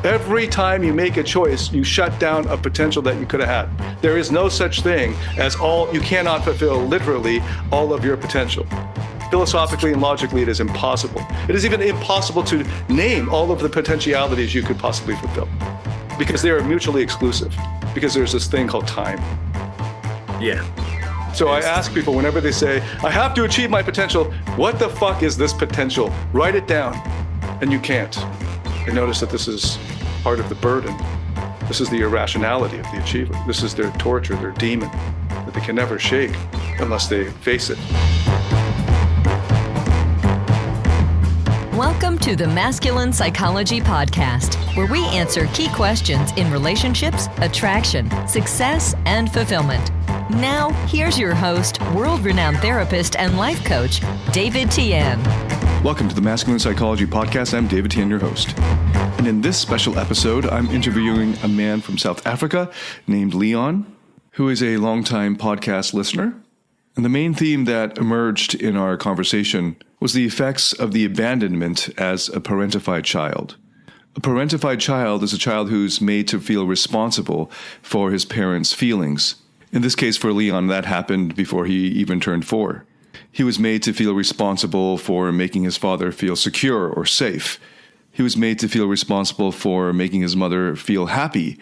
Every time you make a choice, you shut down a potential that you could have had. There is no such thing as you cannot fulfill literally all of your potential. Philosophically and logically, it is impossible. It is even impossible to name all of the potentialities you could possibly fulfill because they are mutually exclusive, because there's this thing called time. Yeah. So I ask people whenever they say, I have to achieve my potential, what the fuck is this potential? Write it down. And you can't. And notice that this is part of the burden. This is the irrationality of the achiever. This is their torture, their demon, that they can never shake unless they face it. Welcome to the Masculine Psychology Podcast, where we answer key questions in relationships, attraction, success, and fulfillment. Now, here's your host, world-renowned therapist and life coach, David Tian. Welcome to the Masculine Psychology Podcast. I'm David Tian, your host. And in this special episode, I'm interviewing a man from South Africa named Leon, who is a longtime podcast listener. And the main theme that emerged in our conversation was the effects of the abandonment as a parentified child. A parentified child is a child who's made to feel responsible for his parents' feelings. In this case, for Leon, that happened before he even turned 4. He was made to feel responsible for making his father feel secure or safe. He was made to feel responsible for making his mother feel happy.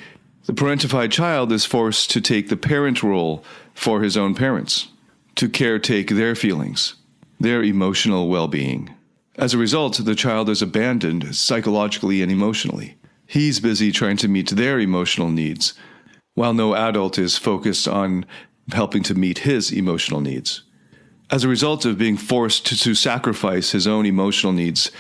The parentified child is forced to take the parent role for his own parents, to caretake their feelings, their emotional well-being. As a result, the child is abandoned psychologically and emotionally. He's busy trying to meet their emotional needs, while no adult is focused on helping to meet his emotional needs. As a result of being forced to sacrifice his own emotional needs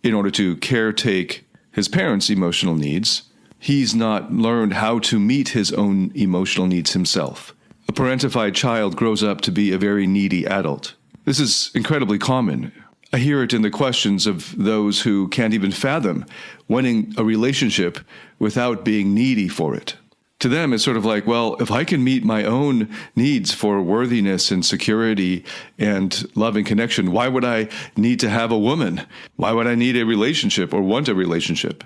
in order to caretake his parents' emotional needs, he's not learned how to meet his own emotional needs himself. A parentified child grows up to be a very needy adult. This is incredibly common. I hear it in the questions of those who can't even fathom wanting a relationship without being needy for it. To them, it's sort of like, well, if I can meet my own needs for worthiness and security and love and connection, why would I need to have a woman? Why would I need a relationship or want a relationship?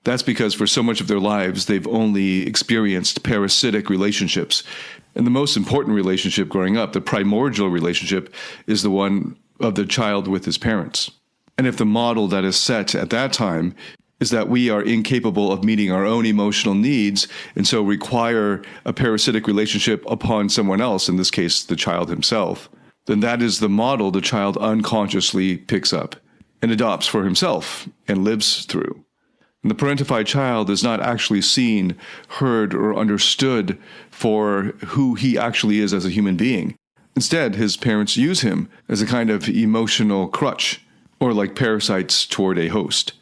That's because for so much of their lives, they've only experienced parasitic relationships. And the most important relationship growing up, the primordial relationship, is the one of the child with his parents. And if the model that is set at that time is that we are incapable of meeting our own emotional needs and so require a parasitic relationship upon someone else, in this case, the child himself, then that is the model the child unconsciously picks up and adopts for himself and lives through. And the parentified child is not actually seen, heard, or understood for who he actually is as a human being. Instead, his parents use him as a kind of emotional crutch, or like parasites toward a host.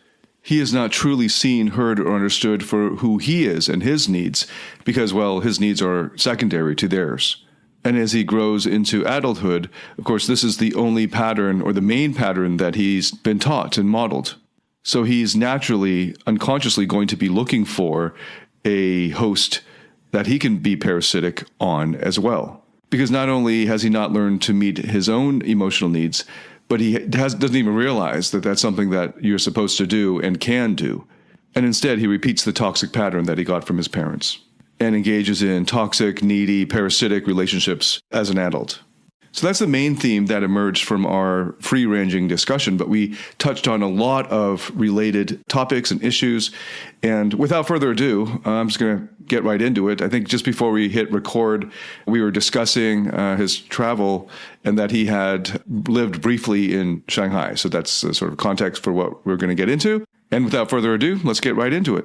He is not truly seen, heard, or understood for who he is and his needs because, well, his needs are secondary to theirs. And as he grows into adulthood, of course, this is the only pattern or the main pattern that he's been taught and modeled. So he's naturally, unconsciously going to be looking for a host that he can be parasitic on as well. Because not only has he not learned to meet his own emotional needs, but he doesn't even realize that that's something that you're supposed to do and can do. And instead, he repeats the toxic pattern that he got from his parents and engages in toxic, needy, parasitic relationships as an adult. So that's the main theme that emerged from our free-ranging discussion, but we touched on a lot of related topics and issues. And without further ado, I'm just going to get right into it. I think just before we hit record, we were discussing his travel and that he had lived briefly in Shanghai. So that's sort of context for what we're going to get into. And without further ado, let's get right into it.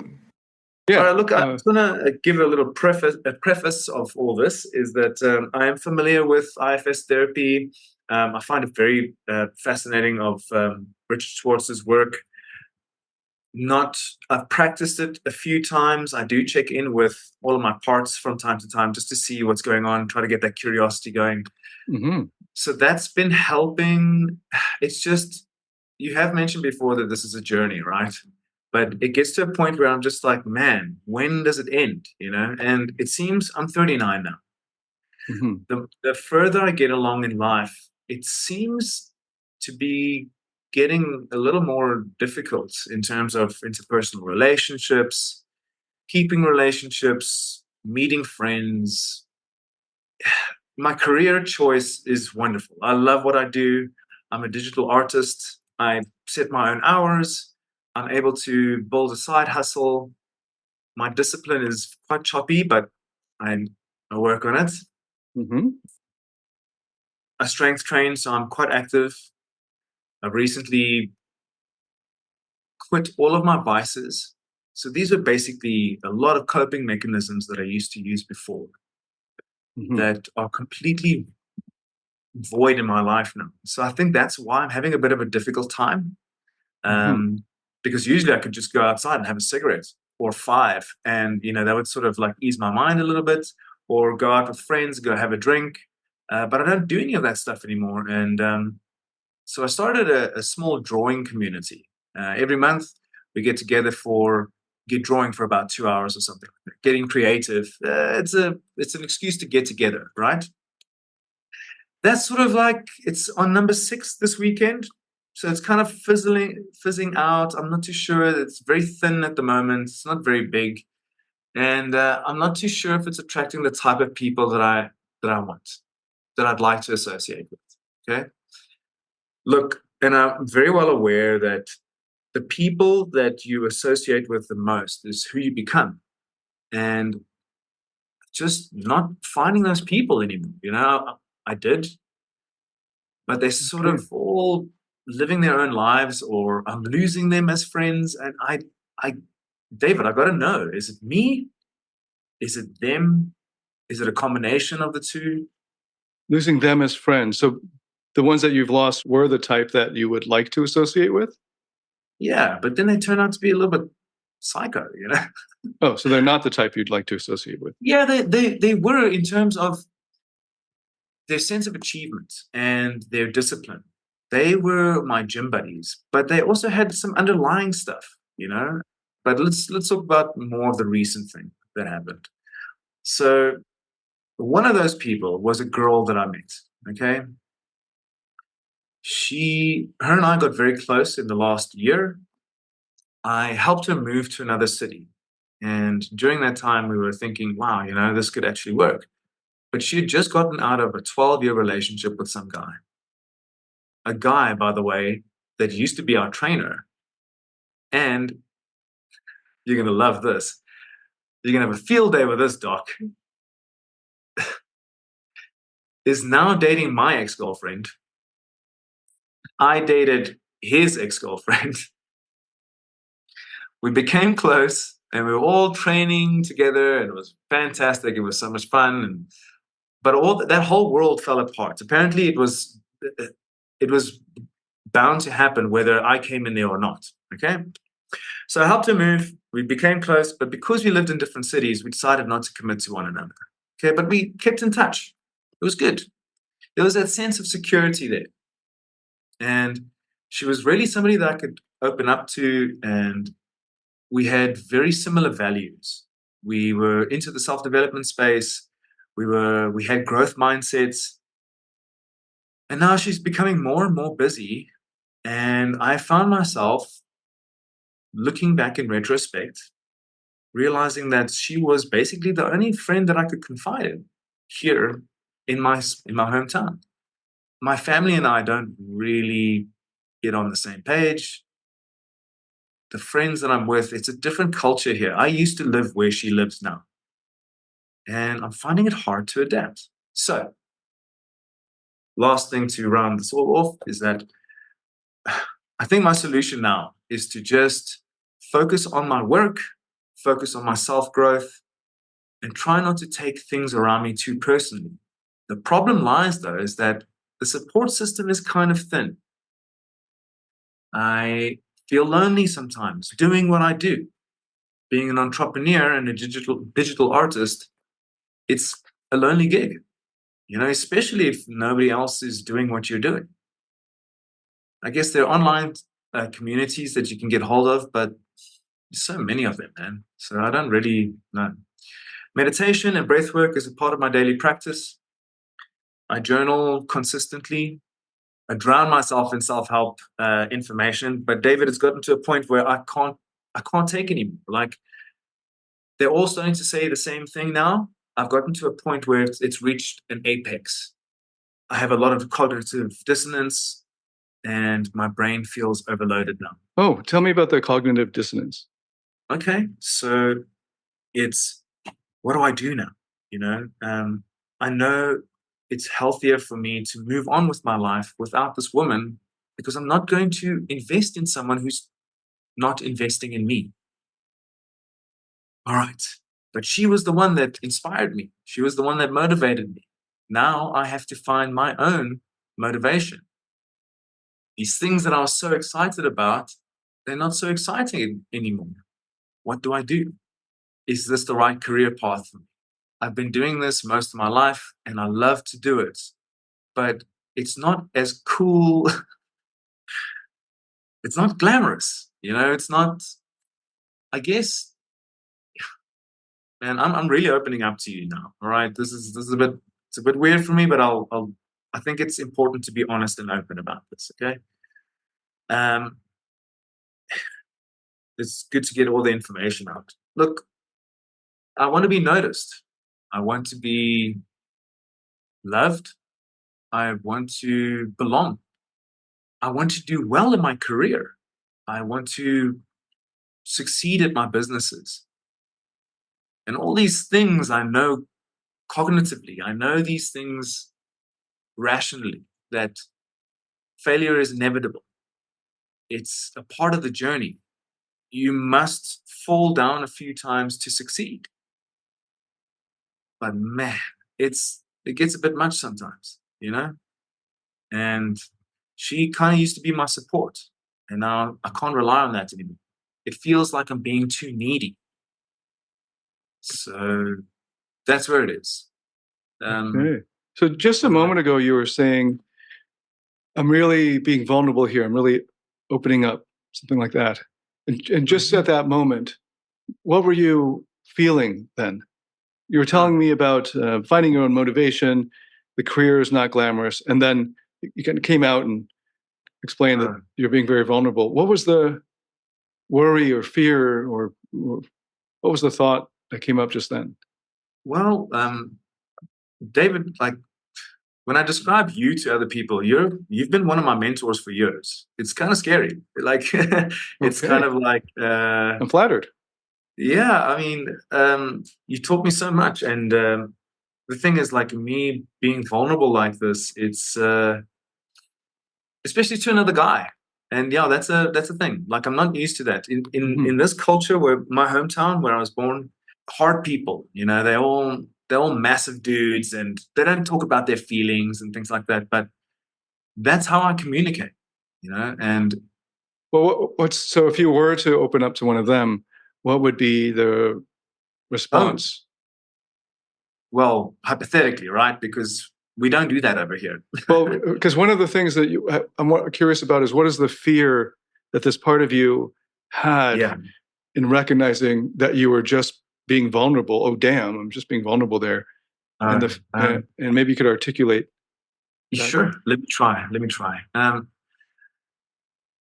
Yeah. All right, look, I'm going to give a little preface of all this is that I am familiar with IFS therapy. I find it very fascinating of Richard Schwartz's work. I've practiced it a few times. I do check in with all of my parts from time to time just to see what's going on, try to get that curiosity going. Mm-hmm. So that's been helping. It's just, you have mentioned before that this is a journey, right? But it gets to a point where I'm just like, man, when does it end? And it seems I'm 39 now. Mm-hmm. The further I get along in life, it seems to be getting a little more difficult in terms of interpersonal relationships, keeping relationships, meeting friends. My career choice is wonderful. I love what I do. I'm a digital artist. I set my own hours. I'm able to build a side hustle. My discipline is quite choppy, but I work on it. Mm-hmm. I strength train, so I'm quite active. I've recently quit all of my vices. So these are basically a lot of coping mechanisms that I used to use before that are completely void in my life now. So I think that's why I'm having a bit of a difficult time. Because usually I could just go outside and have a cigarette or five, and that would sort of like ease my mind a little bit, or go out with friends, go have a drink. But I don't do any of that stuff anymore. And so I started a small drawing community. Every month we get together get drawing for about 2 hours or something like that. Getting creative. It's an excuse to get together, right? That's sort of like, it's on number 6 this weekend. So it's kind of fizzing out. I'm not too sure. It's very thin at the moment. It's not very big. And I'm not too sure if it's attracting the type of people that I want, that I'd like to associate with. Okay. Look, and I'm very well aware that the people that you associate with the most is who you become. And just not finding those people anymore. I did, but they're sort of all living their own lives, or I'm losing them as friends. And David, I got to know, is it me? Is it them? Is it a combination of the two? Losing them as friends. So the ones that you've lost were the type that you would like to associate with? Yeah, but then they turn out to be a little bit psycho. Oh, so they're not the type you'd like to associate with? Yeah, they were, in terms of their sense of achievement and their discipline. They were my gym buddies, but they also had some underlying stuff. But let's talk about more of the recent thing that happened. So one of those people was a girl that I met. Okay. Her and I got very close in the last year. I helped her move to another city. And during that time, we were thinking, wow, this could actually work. But she had just gotten out of a 12-year relationship with some guy. A guy, by the way, that used to be our trainer. And you're going to love this. You're going to have a field day with this doc. Is now dating my ex-girlfriend. I dated his ex-girlfriend. We became close, and we were all training together, and it was fantastic. It was so much fun. But that whole world fell apart. Apparently, it was bound to happen whether I came in there or not. Okay? So I helped her move. We became close, but because we lived in different cities, we decided not to commit to one another. Okay, but we kept in touch. It was good. There was that sense of security there. And she was really somebody that I could open up to, and we had very similar values. We were into the self-development space. We had growth mindsets. And now she's becoming more and more busy. And I found myself looking back in retrospect, realizing that she was basically the only friend that I could confide in here in my hometown. My family and I don't really get on the same page. The friends that I'm with, it's a different culture here. I used to live where she lives now. And I'm finding it hard to adapt. So, last thing to round this all off is that I think my solution now is to just focus on my work, focus on my self-growth, and try not to take things around me too personally. The problem lies, though, is that the support system is kind of thin. I feel lonely sometimes doing what I do. Being an entrepreneur and a digital artist, it's a lonely gig, especially if nobody else is doing what you're doing. I guess there are online communities that you can get hold of, but there's so many of them, man. So I don't really know. Meditation and breath work is a part of my daily practice. I journal consistently. I drown myself in self-help information. But David, it's gotten to a point where I can't take anymore. Like, they're all starting to say the same thing now. I've gotten to a point where it's reached an apex. I have a lot of cognitive dissonance, and my brain feels overloaded now. Oh, tell me about the cognitive dissonance. Okay, so it's, what do I do now? I know it's healthier for me to move on with my life without this woman, because I'm not going to invest in someone who's not investing in me. All right. But she was the one that inspired me. She was the one that motivated me. Now I have to find my own motivation. These things that I was so excited about, they're not so exciting anymore. What do I do? Is this the right career path for me? I've been doing this most of my life and I love to do it, but it's not as cool. It's not glamorous. It's not, I guess. And I'm really opening up to you now. All right. This is it's a bit weird for me, but I think it's important to be honest and open about this. Okay. It's good to get all the information out. Look, I want to be noticed. I want to be loved. I want to belong. I want to do well in my career. I want to succeed at my businesses. And all these things I know cognitively. I know these things rationally, that failure is inevitable. It's a part of the journey. You must fall down a few times to succeed. But man, it gets a bit much sometimes, And she kind of used to be my support. And now I can't rely on that anymore. It feels like I'm being too needy. So that's where it is. Okay. So just a moment ago, you were saying, I'm really being vulnerable here. I'm really opening up, something like that. And just at that moment, what were you feeling then? You were telling me about finding your own motivation. The career is not glamorous. And then you kind of came out and explained that you're being very vulnerable. What was the worry or fear, or what was the thought that came up just then? Well, David, like, when I describe you to other people, you've been one of my mentors for years. It's kind of scary. Like, it's kind of like, I'm flattered. Yeah, I mean, you taught me so much, and the thing is, like, me being vulnerable like this, it's especially to another guy, and yeah, that's a thing. Like, I'm not used to that in this culture, where my hometown, where I was born, hard people, they're all massive dudes, and they don't talk about their feelings and things like that. But that's how I communicate, And well, so if you were to open up to one of them, what would be the response? Well, hypothetically, right? Because we don't do that over here. Well, because one of the things that I'm curious about is, what is the fear that this part of you had in recognizing that you were just being vulnerable? Oh, damn, I'm just being vulnerable there. And maybe you could articulate that. Sure. Let me try.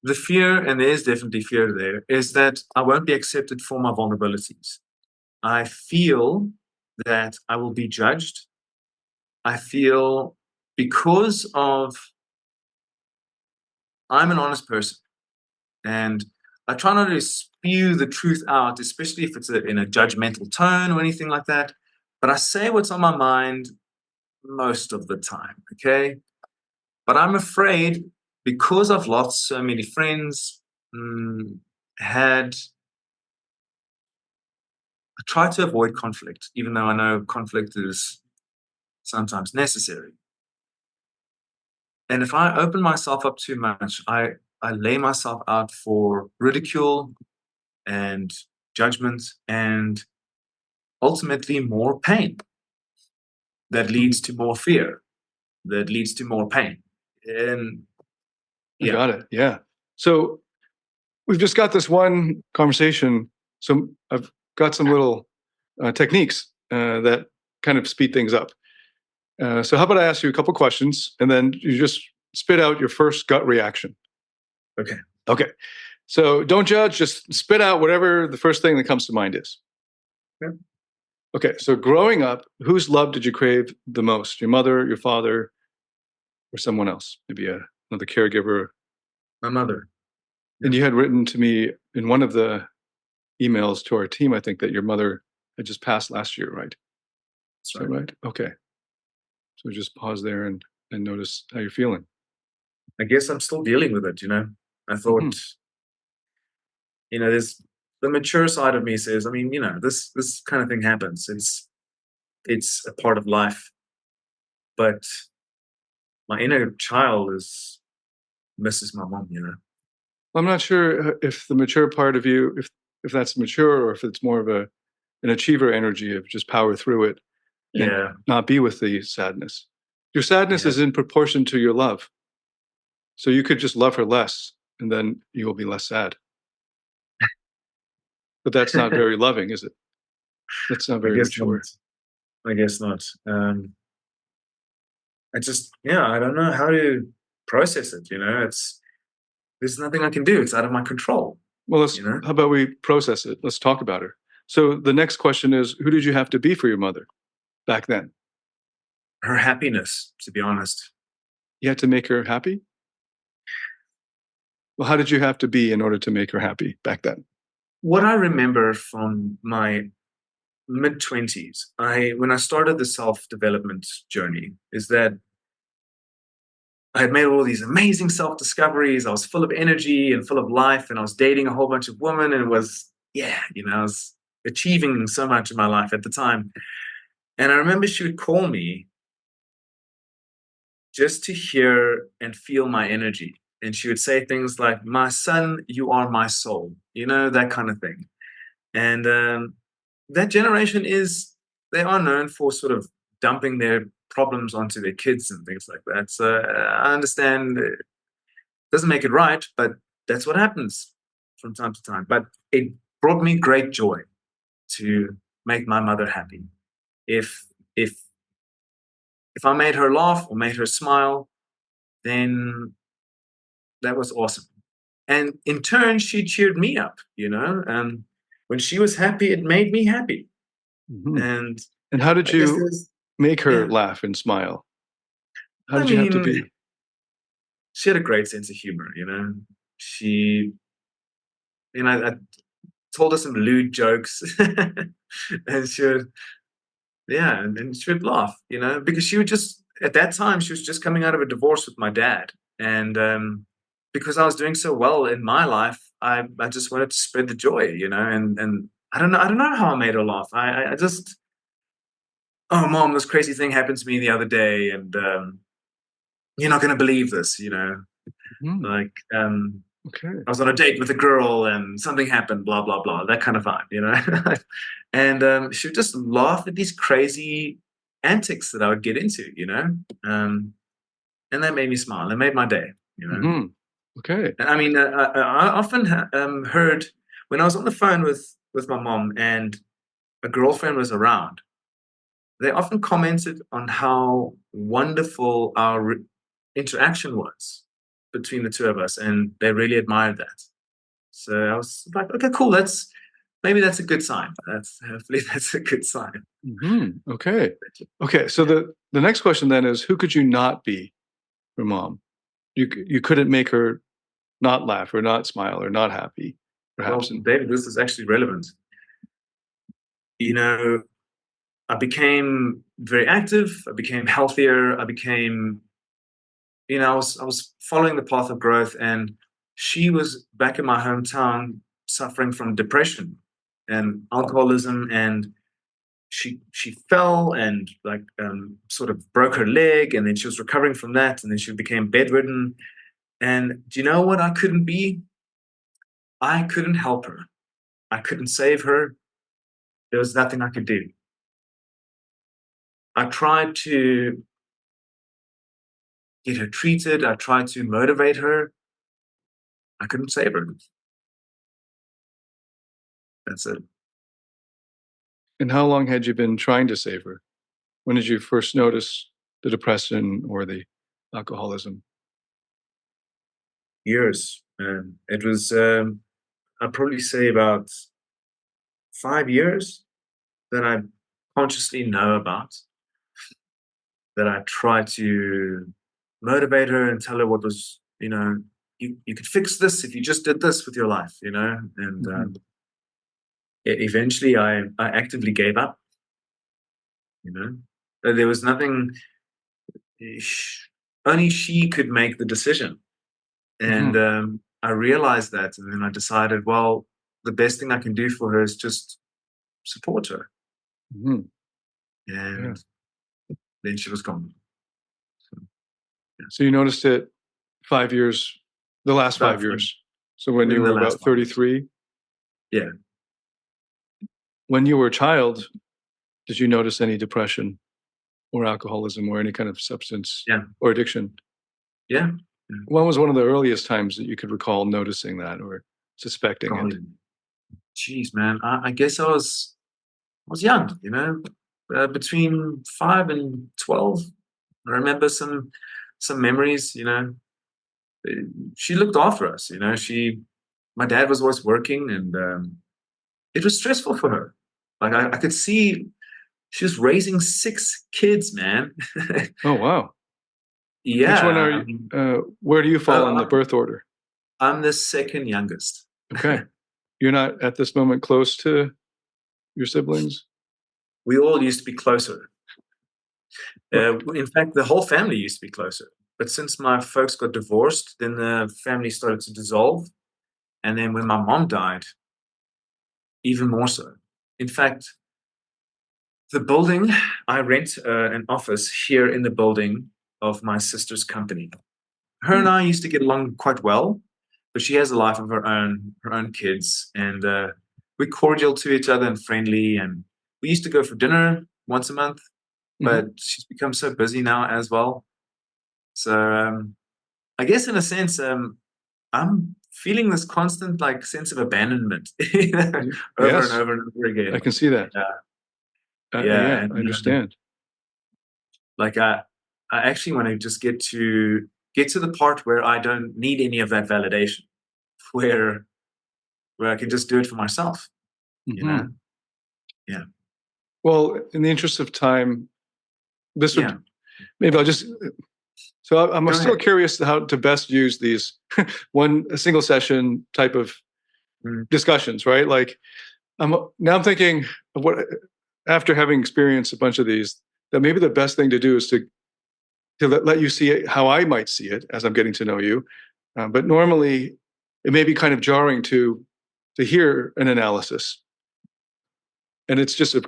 The fear, and there is definitely fear there, is that I won't be accepted for my vulnerabilities. I feel that I will be judged. I feel, because I'm an honest person, and I try not to spew the truth out, especially if it's in a judgmental tone or anything like that. But I say what's on my mind most of the time, okay? But I'm afraid, because I've lost so many friends, I try to avoid conflict, even though I know conflict is sometimes necessary. And if I open myself up too much, I lay myself out for ridicule and judgment, and ultimately more pain that leads to more fear, that leads to more pain. And I got it. Yeah. So we've just got this one conversation. So I've got some little techniques that kind of speed things up. So how about I ask you a couple questions, and then you just spit out your first gut reaction. Okay. Okay. So don't judge, just spit out whatever the first thing that comes to mind is. Yeah. Okay. So growing up, whose love did you crave the most? Your mother, your father, or someone else? Maybe another caregiver? My mother. And you had written to me in one of the emails to our team, I think, that your mother had just passed last year, right? That's Is that right? Okay. So just pause there and notice how you're feeling. I guess I'm still dealing with it, I thought, there's the mature side of me says, this kind of thing happens. It's a part of life. But my inner child misses my mom, I'm not sure if the mature part of you, if that's mature or if it's more of an achiever energy of just power through it and not be with the sadness. Your sadness is in proportion to your love. So you could just love her less and then you will be less sad. But that's not very loving, is it? That's not very mature. I guess not. I don't know how to process it, there's nothing I can do. It's out of my control. Well, how about we process it? Let's talk about her. So the next question is, who did you have to be for your mother back then? Her happiness, to be honest. You had to make her happy? Well, how did you have to be in order to make her happy back then? What I remember from my mid-20s, when I started the self-development journey, is that I had made all these amazing self-discoveries. I was full of energy and full of life, and I was dating a whole bunch of women, and it was, I was achieving so much in my life at the time. And I remember she would call me just to hear and feel my energy. And she would say things like, "My son, you are my soul," that kind of thing. And that generation they are known for sort of dumping their problems onto their kids and things like that. So I understand it doesn't make it right, but that's what happens from time to time. But it brought me great joy to make my mother happy. If I made her laugh or made her smile, then that was awesome. And in turn, she cheered me up, when she was happy, it made me happy. And how did you make her laugh and smile? How did you have to be? She had a great sense of humor, She, I told her some lewd jokes and she would, and she would laugh, because she would at that time, she was just coming out of a divorce with my dad. And because I was doing so well in my life, I just wanted to spread the joy, and I don't know how I made her laugh. I just, "Oh, Mom, this crazy thing happened to me the other day, and you're not going to believe this," Like, okay. I was on a date with a girl and something happened, blah, blah, blah, that kind of vibe, And she would just laugh at these crazy antics that I would get into, And that made me smile. That made my day, Okay. I mean, I often heard when I was on the phone with my mom and a girlfriend was around, they often commented on how wonderful our interaction was between the two of us, and they really admired that. So I was like, okay, cool. Maybe that's a good sign. Hopefully that's a good sign. Okay. Okay. So the next question then is, who could you not be for Mom? You couldn't make her not laugh or not smile or not happy, perhaps. Well, David, this is actually relevant. I became very active. I became healthier. I became, I was following the path of growth, and she was back in my hometown suffering from depression and alcoholism, and she fell and sort of broke her leg, and then she was recovering from that, and then she became bedridden. And do you know what I couldn't be? I couldn't help her. I couldn't save her. There was nothing I could do. I tried to get her treated. I tried to motivate her. I couldn't save her. That's it. And how long had you been trying to save her? When did you first notice the depression or the alcoholism? years. It was, I'd probably say about 5 years that I consciously know about, that I try to motivate her and tell her what was, you could fix this if you just did this with your life, and eventually I actively gave up, There was nothing, only she could make the decision. And I realized that, and then I decided, well, the best thing I can do for her is just support her. And then she was gone. So you noticed it 5 years, the last 5 years. So when you were about 33? Yeah. When you were a child, did you notice any depression or alcoholism or any kind of substance or addiction? Yeah. When was one of the earliest times that you could recall noticing that or suspecting it? Jeez, man. I guess I was young, between 5 and 12. I remember some memories, She looked after us, my dad was always working, and it was stressful for her. Like I could see she was raising 6 kids, man. Oh, wow. Yeah. Which one are you? Where do you fall in the birth order? I'm the second youngest. Okay. You're not at this moment close to your siblings? We all used to be closer. In fact, the whole family used to be closer. But since my folks got divorced, then the family started to dissolve. And then when my mom died, even more so. In fact, the building, I rent an office here in the building of my sister's company. Her and I used to get along quite well, but she has a life of her own kids, and we're cordial to each other and friendly. And we used to go for dinner once a month, but she's become so busy now as well. So I guess in a sense, I'm feeling this constant sense of abandonment over and over and over again. I can see that. And, I understand. I actually want to just get to the part where I don't need any of that validation, where I can just do it for myself. Yeah. Well, in the interest of time, this would maybe I'll just. So I'm still curious how to best use these a single session type of discussions, right? Like now I'm thinking of what, after having experienced a bunch of these, that maybe the best thing to do is to let you see it how I might see it as I'm getting to know you. But normally it may be kind of jarring to hear an analysis. And it's just a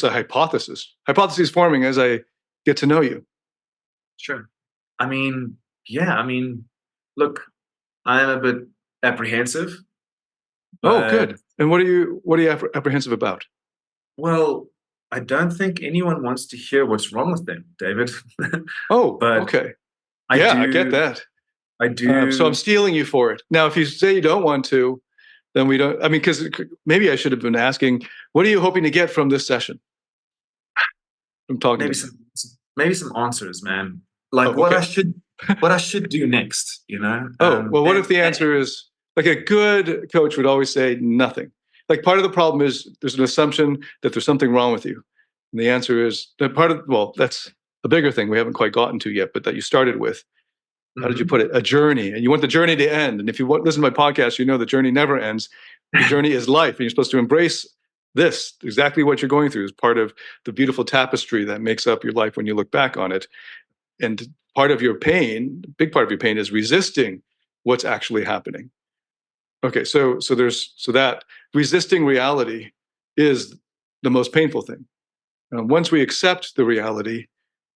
hypothesis forming as I get to know you. Sure. Look, I am a bit apprehensive. Oh, good. And what are you apprehensive about? Well, I don't think anyone wants to hear what's wrong with them, David. Oh, but okay. I get that. I do. So I'm stealing you for it. Now, if you say you don't want to, then we don't. I mean, because maybe I should have been asking, what are you hoping to get from this session? I'm talking maybe some answers, man. What I should do next, What if the answer is, like, a good coach would always say nothing. Like, part of the problem is there's an assumption that there's something wrong with you. And the answer is that that's a bigger thing we haven't quite gotten to yet, but that you started with. How did you put it? A journey. And you want the journey to end. And if you listen to my podcast, you know the journey never ends. The journey is life. And you're supposed to embrace this, exactly what you're going through, is part of the beautiful tapestry that makes up your life when you look back on it. And part of your pain, big part of your pain, is resisting what's actually happening. Okay, so that resisting reality is the most painful thing. Once we accept the reality,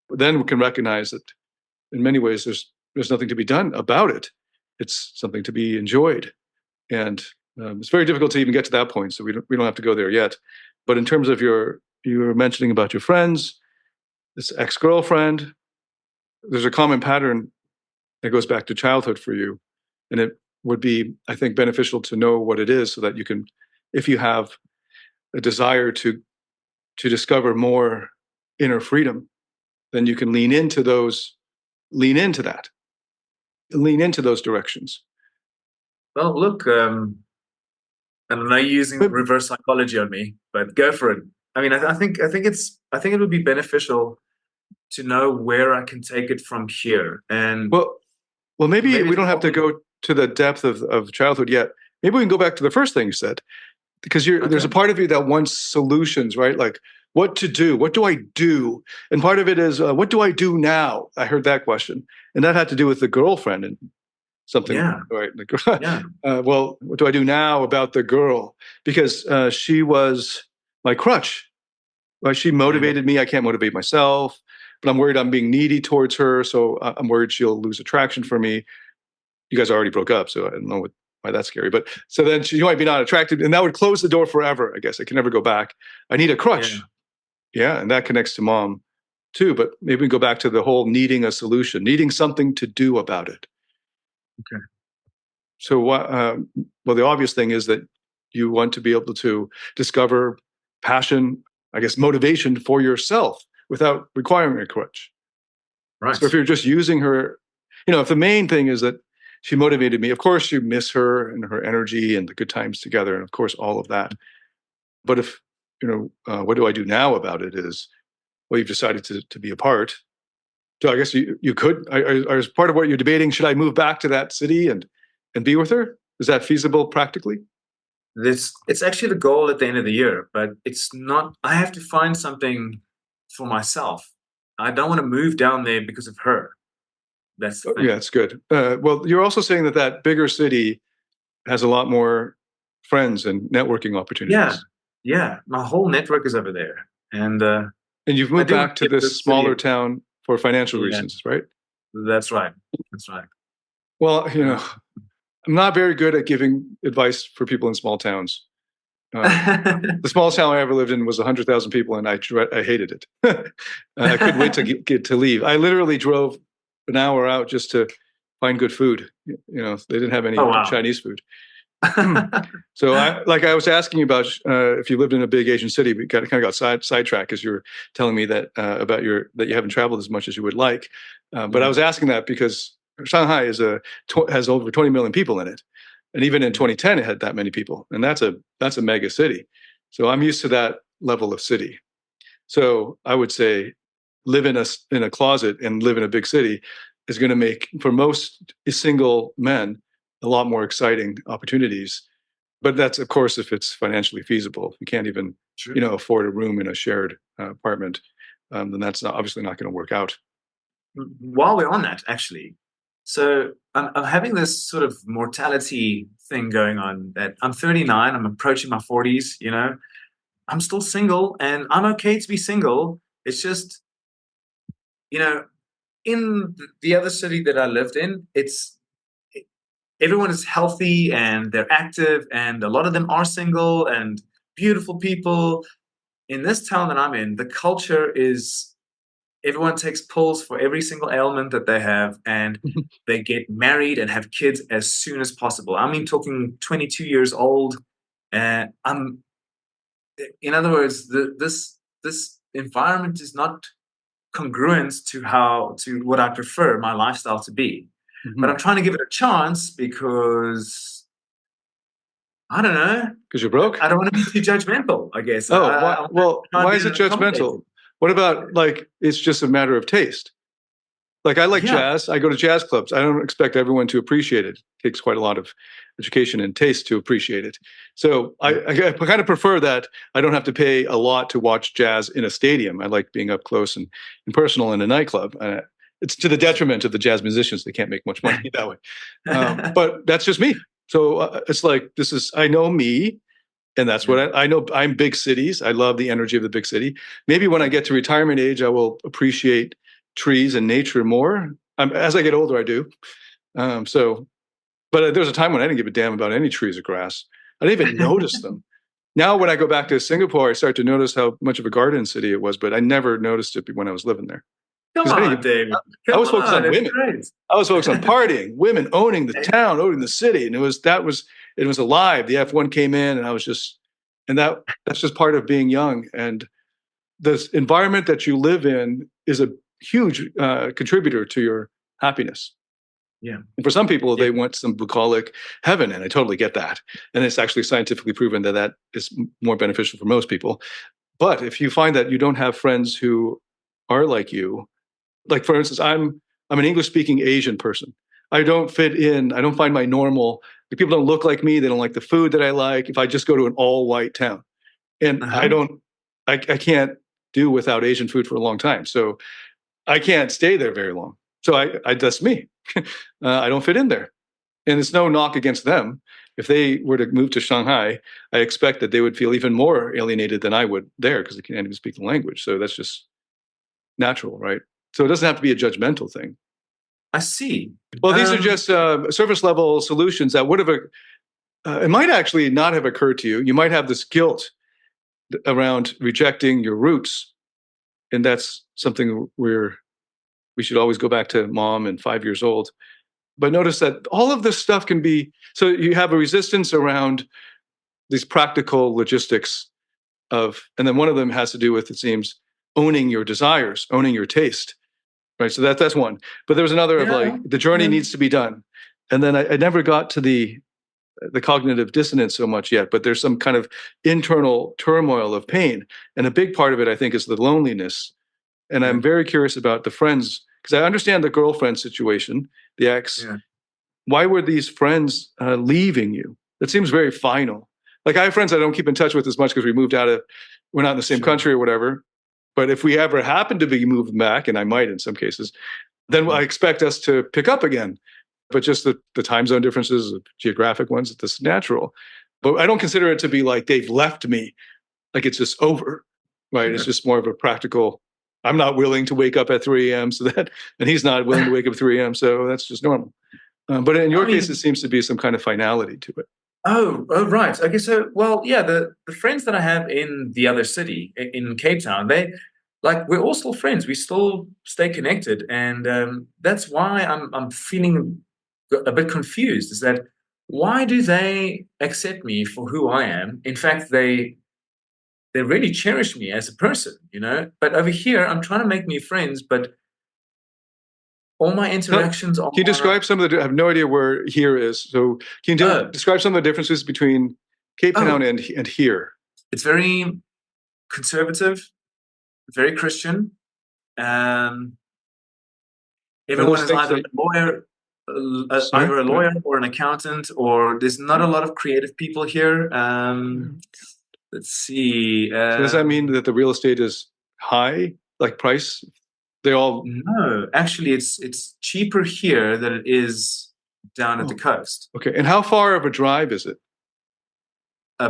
then we can recognize that in many ways there's nothing to be done about it. It's something to be enjoyed, and it's very difficult to even get to that point. So we don't have to go there yet. But in terms of you were mentioning about your friends, this ex-girlfriend, there's a common pattern that goes back to childhood for you, and it would be, I think, beneficial to know what it is so that you can, if you have a desire to discover more inner freedom, then you can lean into that. lean into those directions? Well, look, and I know you're using reverse psychology on me, but go for it. I mean, I think it would be beneficial to know where I can take it from here. And well, maybe we don't have to go to the depth of childhood yet. Maybe we can go back to the first thing you said, because there's a part of you that wants solutions, right? Like what to do, what do I do? And part of it is, what do I do now? I heard that question. And that had to do with the girlfriend and something, right? Well, what do I do now about the girl? Because she was my crutch. Right? She motivated me. I can't motivate myself, but I'm worried I'm being needy towards her. So I'm worried she'll lose attraction for me. You guys already broke up, so I don't know why that's scary. But so then she might be not attracted, and that would close the door forever. I guess I can never go back. I need a crutch. Yeah, and that connects to mom too. But maybe we go back to the whole needing a solution, needing something to do about it. Okay. So well, the obvious thing is that you want to be able to discover passion, I guess, motivation for yourself without requiring a crutch. Right. So if you're just using her, if the main thing is that she motivated me, of course you miss her and her energy and the good times together, and of course all of that. But if what do I do now about it? Is, well, you've decided to be apart. So I guess you could. As part of what you're debating, should I move back to that city and be with her? Is that feasible practically? It's actually the goal at the end of the year, but it's not. I have to find something for myself. I don't want to move down there because of her. That's the thing. Yeah, it's good. Well, you're also saying that bigger city has a lot more friends and networking opportunities. Yeah. My whole network is over there, and you've moved back to this smaller town for financial reasons, right? That's right. Well, I'm not very good at giving advice for people in small towns. The smallest town I ever lived in was 100,000 people, and I hated it. I couldn't wait to get to leave. I literally drove an hour out just to find good food. They didn't have any Chinese food. So I was asking about if you lived in a big Asian city, we kind of got sidetracked because you were telling me that about that you haven't traveled as much as you would like. But I was asking that because Shanghai has over 20 million people in it, and even in 2010 it had that many people, and that's a mega city. So I'm used to that level of city. So I would say live in a closet and live in a big city is going to make, for most single men, a lot more exciting opportunities. But that's, of course, if it's financially feasible. If you can't even afford a room in a shared apartment, then that's obviously not going to work out. While we're on that, actually, so I'm having this sort of mortality thing going on, that I'm 39, I'm approaching my 40s, I'm still single, and I'm okay to be single. It's just, in the other city that I lived in, everyone is healthy and they're active, and a lot of them are single and beautiful people. In this town that I'm in, the culture is everyone takes pills for every single ailment that they have, and they get married and have kids as soon as possible. I mean, talking 22 years old. In other words, this environment is not congruent to what I prefer my lifestyle to be. Mm-hmm. But I'm trying to give it a chance because I don't know. Because you're broke? I don't want to be too judgmental, I guess. Why is it judgmental? What about, it's just a matter of taste? I like jazz. I go to jazz clubs. I don't expect everyone to appreciate it. It takes quite a lot of education and taste to appreciate it. So I kind of prefer that I don't have to pay a lot to watch jazz in a stadium. I like being up close and personal in a nightclub. It's to the detriment of the jazz musicians. They can't make much money that way. But that's just me. So it's I know me. And that's what I know. I'm big cities. I love the energy of the big city. Maybe when I get to retirement age, I will appreciate trees and nature more. As I get older, I do. But there was a time when I didn't give a damn about any trees or grass. I didn't even notice them. Now, when I go back to Singapore, I start to notice how much of a garden city it was, but I never noticed it when I was living there. Come on, David. I was focused on women. Great. I was focused on partying, women owning the town, owning the city. And it was alive. The F1 came in, and that's just part of being young. And this environment that you live in is a huge contributor to your happiness. Yeah. And for some people, they want some bucolic heaven, and I totally get that. And it's actually scientifically proven that that is more beneficial for most people. But if you find that you don't have friends who are like you, like for instance, I'm an English-speaking Asian person. I don't fit in. I don't find my normal. Like, people don't look like me. They don't like the food that I like. If I just go to an all-white town, and I can't do without Asian food for a long time. So I can't stay there very long. So I that's me. I don't fit in there. And it's no knock against them. If they were to move to Shanghai, I expect that they would feel even more alienated than I would there, because they can't even speak the language. So that's just natural, right? So it doesn't have to be a judgmental thing. I see. Well, these are just surface level solutions that would have, it might actually not have occurred to you. You might have this guilt around rejecting your roots. And that's something we should always go back to mom and 5 years old. But notice that all of this stuff can be, so you have a resistance around these practical logistics of, and then one of them has to do with, it seems, owning your desires, owning your taste, right? So that's one. But there was another of like, the journey needs to be done. And then I never got to the cognitive dissonance so much yet, but there's some kind of internal turmoil of pain. And a big part of it, I think, is the loneliness. And I'm very curious about the friends, because I understand the girlfriend situation, the ex. Yeah. Why were these friends leaving you? That seems very final. Like, I have friends I don't keep in touch with as much because we're not in the same country or whatever. But if we ever happen to be moving back, and I might in some cases, then I expect us to pick up again. But just the time zone differences, the geographic ones, it's natural. But I don't consider it to be like they've left me, like it's just over, right? Sure. It's just more of a practical, I'm not willing to wake up at 3 a.m. and he's not willing to wake up at 3 a.m. So that's just normal. But in your case, it seems to be some kind of finality to it. Oh, right. Okay, so, well, yeah, the friends that I have in the other city, in Cape Town, we're all still friends. We still stay connected. And that's why I'm feeling a bit confused, is that why do they accept me for who I am? In fact, they really cherish me as a person, But over here, I'm trying to make new friends, but all my interactions are... Can you describe some of I have no idea where here is. So can you describe some of the differences between Cape Town and here? It's very conservative, very Christian. Everyone is either a lawyer, or an accountant, or there's not a lot of creative people here. Let's see. So does that mean that the real estate is high, like price? No, actually, it's cheaper here than it is down at the coast. Okay, and how far of a drive is it?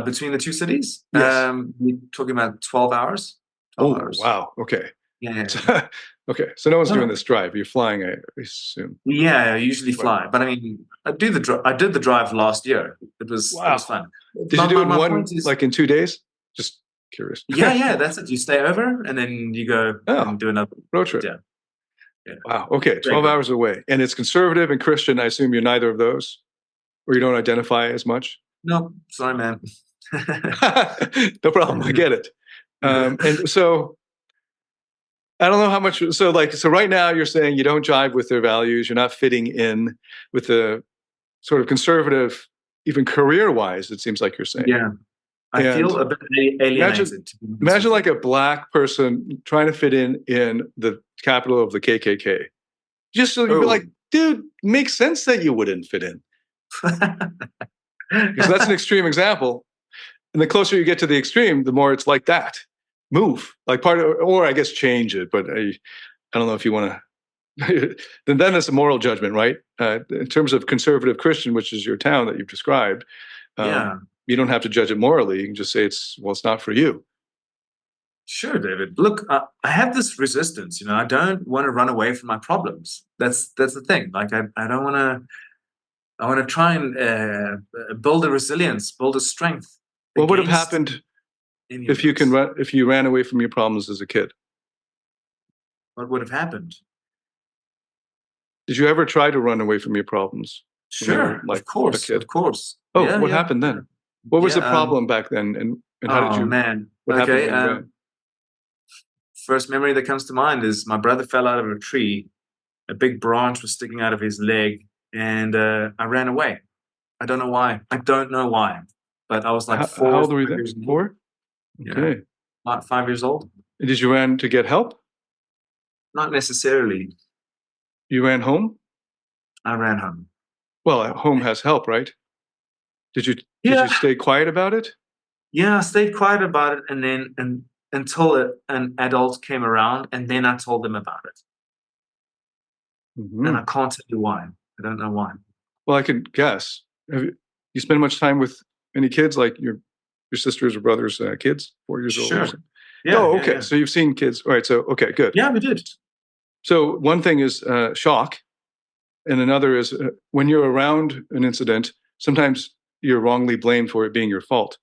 Between the two cities? Yes. We're talking about 12 hours. 12 hours. Wow. Okay. Yeah. Okay, so no one's doing this drive. You're flying, I assume. Yeah, I usually fly. But I mean, I did the drive last year. It was fun. Did you do it like in 2 days? Just curious. Yeah, that's it. You stay over and then you go and do another road trip. Yeah. Wow. Okay, 12 hours away. And it's conservative and Christian. I assume you're neither of those? Or you don't identify as much? No, sorry, man. No problem. I get it. And so I don't know how much. So right now you're saying you don't jive with their values. You're not fitting in with the sort of conservative, even career-wise, it seems like you're saying. Yeah. I feel a bit alienated. Imagine like a black person trying to fit in the capital of the KKK. Just so you'd be like, dude, makes sense that you wouldn't fit in. Because that's an extreme example. And the closer you get to the extreme, the more it's like that. Move, like or I guess change it. But I don't know if you want to. then it's a moral judgment, right? In terms of conservative Christian, which is your town that you've described. You don't have to judge it morally. You can just say it's not for you. Sure, David. Look, I have this resistance. I don't want to run away from my problems. That's the thing. Like I don't want to. I want to try and build a resilience, build a strength. What would have happened if you ran away from your problems as a kid? What would have happened? Did you ever try to run away from your problems? Sure, of course. Oh, what happened then? What was the problem back then, and how did you? Oh man. What happened? First memory that comes to mind is my brother fell out of a tree. A big branch was sticking out of his leg, and I ran away. I don't know why. But I was like How old were you then? 4? Okay. Yeah, not 5 years old. And did you run to get help? Not necessarily. You ran home? I ran home. Well, home has help, right? Did you stay quiet about it? Yeah, I stayed quiet about it, and then until an adult came around, and then I told them about it. Mm-hmm. And I can't tell you why. I don't know why. Well, I can guess. Have you spend much time with any kids, like your sisters or brothers' kids, 4 years old? Sure. Or something? Yeah. Oh, okay. Yeah. So you've seen kids. All right. So, okay, good. Yeah, we did. So one thing is shock, and another is when you're around an incident, sometimes you're wrongly blamed for it being your fault.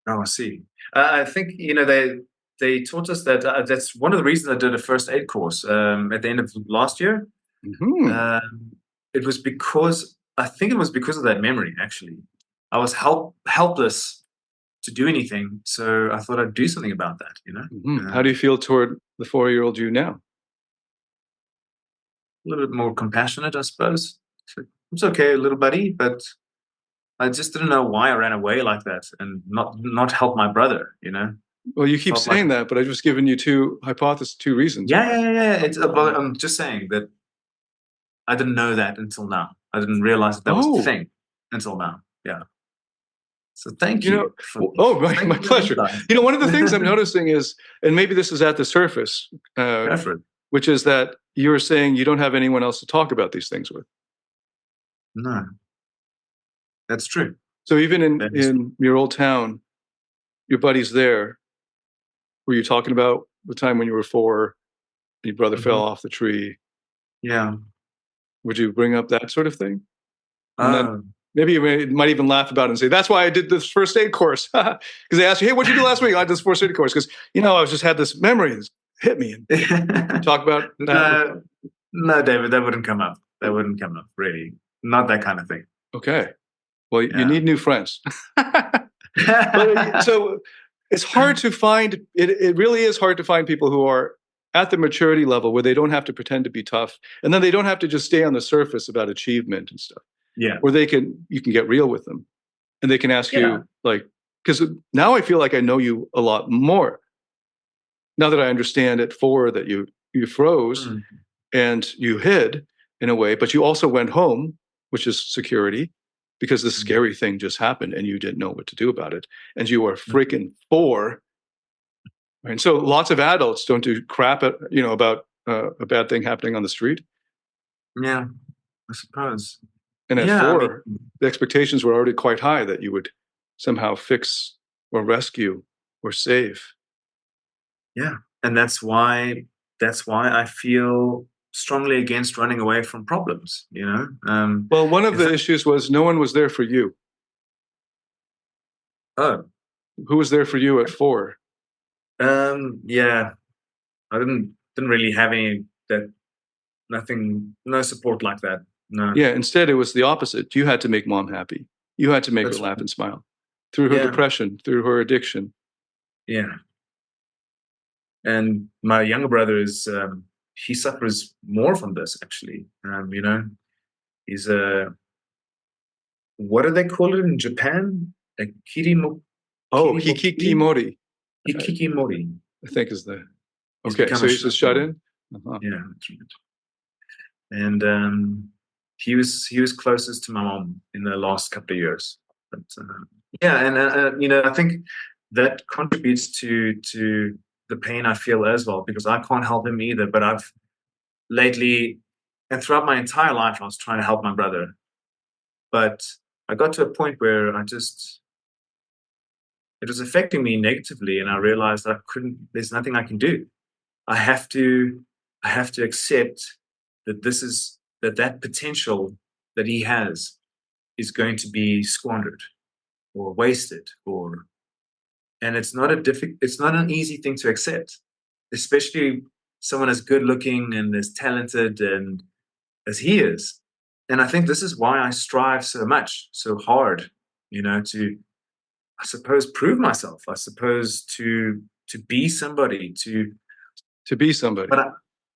Oh, I see. I think, they taught us that that's one of the reasons I did a first aid course at the end of last year. Mm-hmm. It was because of that memory, actually. I was helpless to do anything, so I thought I'd do something about that, Mm-hmm. How do you feel toward the 4-year-old you now? A little bit more compassionate, I suppose. It's okay, little buddy, but I just didn't know why I ran away like that and not help my brother, Well, you keep saying that, but I've just given you two reasons. Yeah. I'm just saying that I didn't know that until now. I didn't realize that was the thing until now. Yeah. So thank you. My pleasure. One of the things I'm noticing is, and maybe this is at the surface, which is that you're saying you don't have anyone else to talk about these things with. No, that's true. So even in your old town, your buddies there, were you talking about the time when you were 4, and your brother fell off the tree? Yeah. Would you bring up that sort of thing? And then maybe you might even laugh about it and say, that's why I did this first aid course. Because they asked you, hey, what'd you do last week? I did this first aid course. Because, I just had this memory that hit me. And talk about that. No, David, that wouldn't come up. That wouldn't come up, really. Not that kind of thing. Okay. Well, you need new friends. So it's hard to find, it really is hard to find people who are at the maturity level where they don't have to pretend to be tough. And then they don't have to just stay on the surface about achievement and stuff. Yeah. Where you can get real with them. And they can ask you, because now I feel like I know you a lot more. Now that I understand at 4 that you froze and you hid in a way, but you also went home, which is security, because this scary thing just happened and you didn't know what to do about it. And you are freaking 4. And so lots of adults don't do crap about a bad thing happening on the street. Yeah, I suppose. And at 4, the expectations were already quite high that you would somehow fix or rescue or save. Yeah, and that's why I feel strongly against running away from problems. Well, one of the issues was no one was there for you. Oh, who was there for you at 4? Yeah, I didn't really have no support like that. No. Yeah, instead it was the opposite. You had to make mom happy. You had to make her laugh and smile through her depression, through her addiction. Yeah. And my younger brother he suffers more from this, actually. He's what do they call it in Japan? Hikikomori. Hikikomori. I think is the. Okay, so he's just shut in? Yeah, that's right. And he was closest to my mom in the last couple of years. But I think that contributes to the pain I feel as well, because I can't help him either. But I've lately, and throughout my entire life, I was trying to help my brother. But I got to a point where it was affecting me negatively, and I realized that there's nothing I can do. I have to accept that that potential that he has is going to be squandered or wasted, and it's not an easy thing to accept, especially someone as good looking and as talented and as he is. And I think this is why I strive so hard, to, I suppose, prove myself. I suppose to be somebody, to be somebody.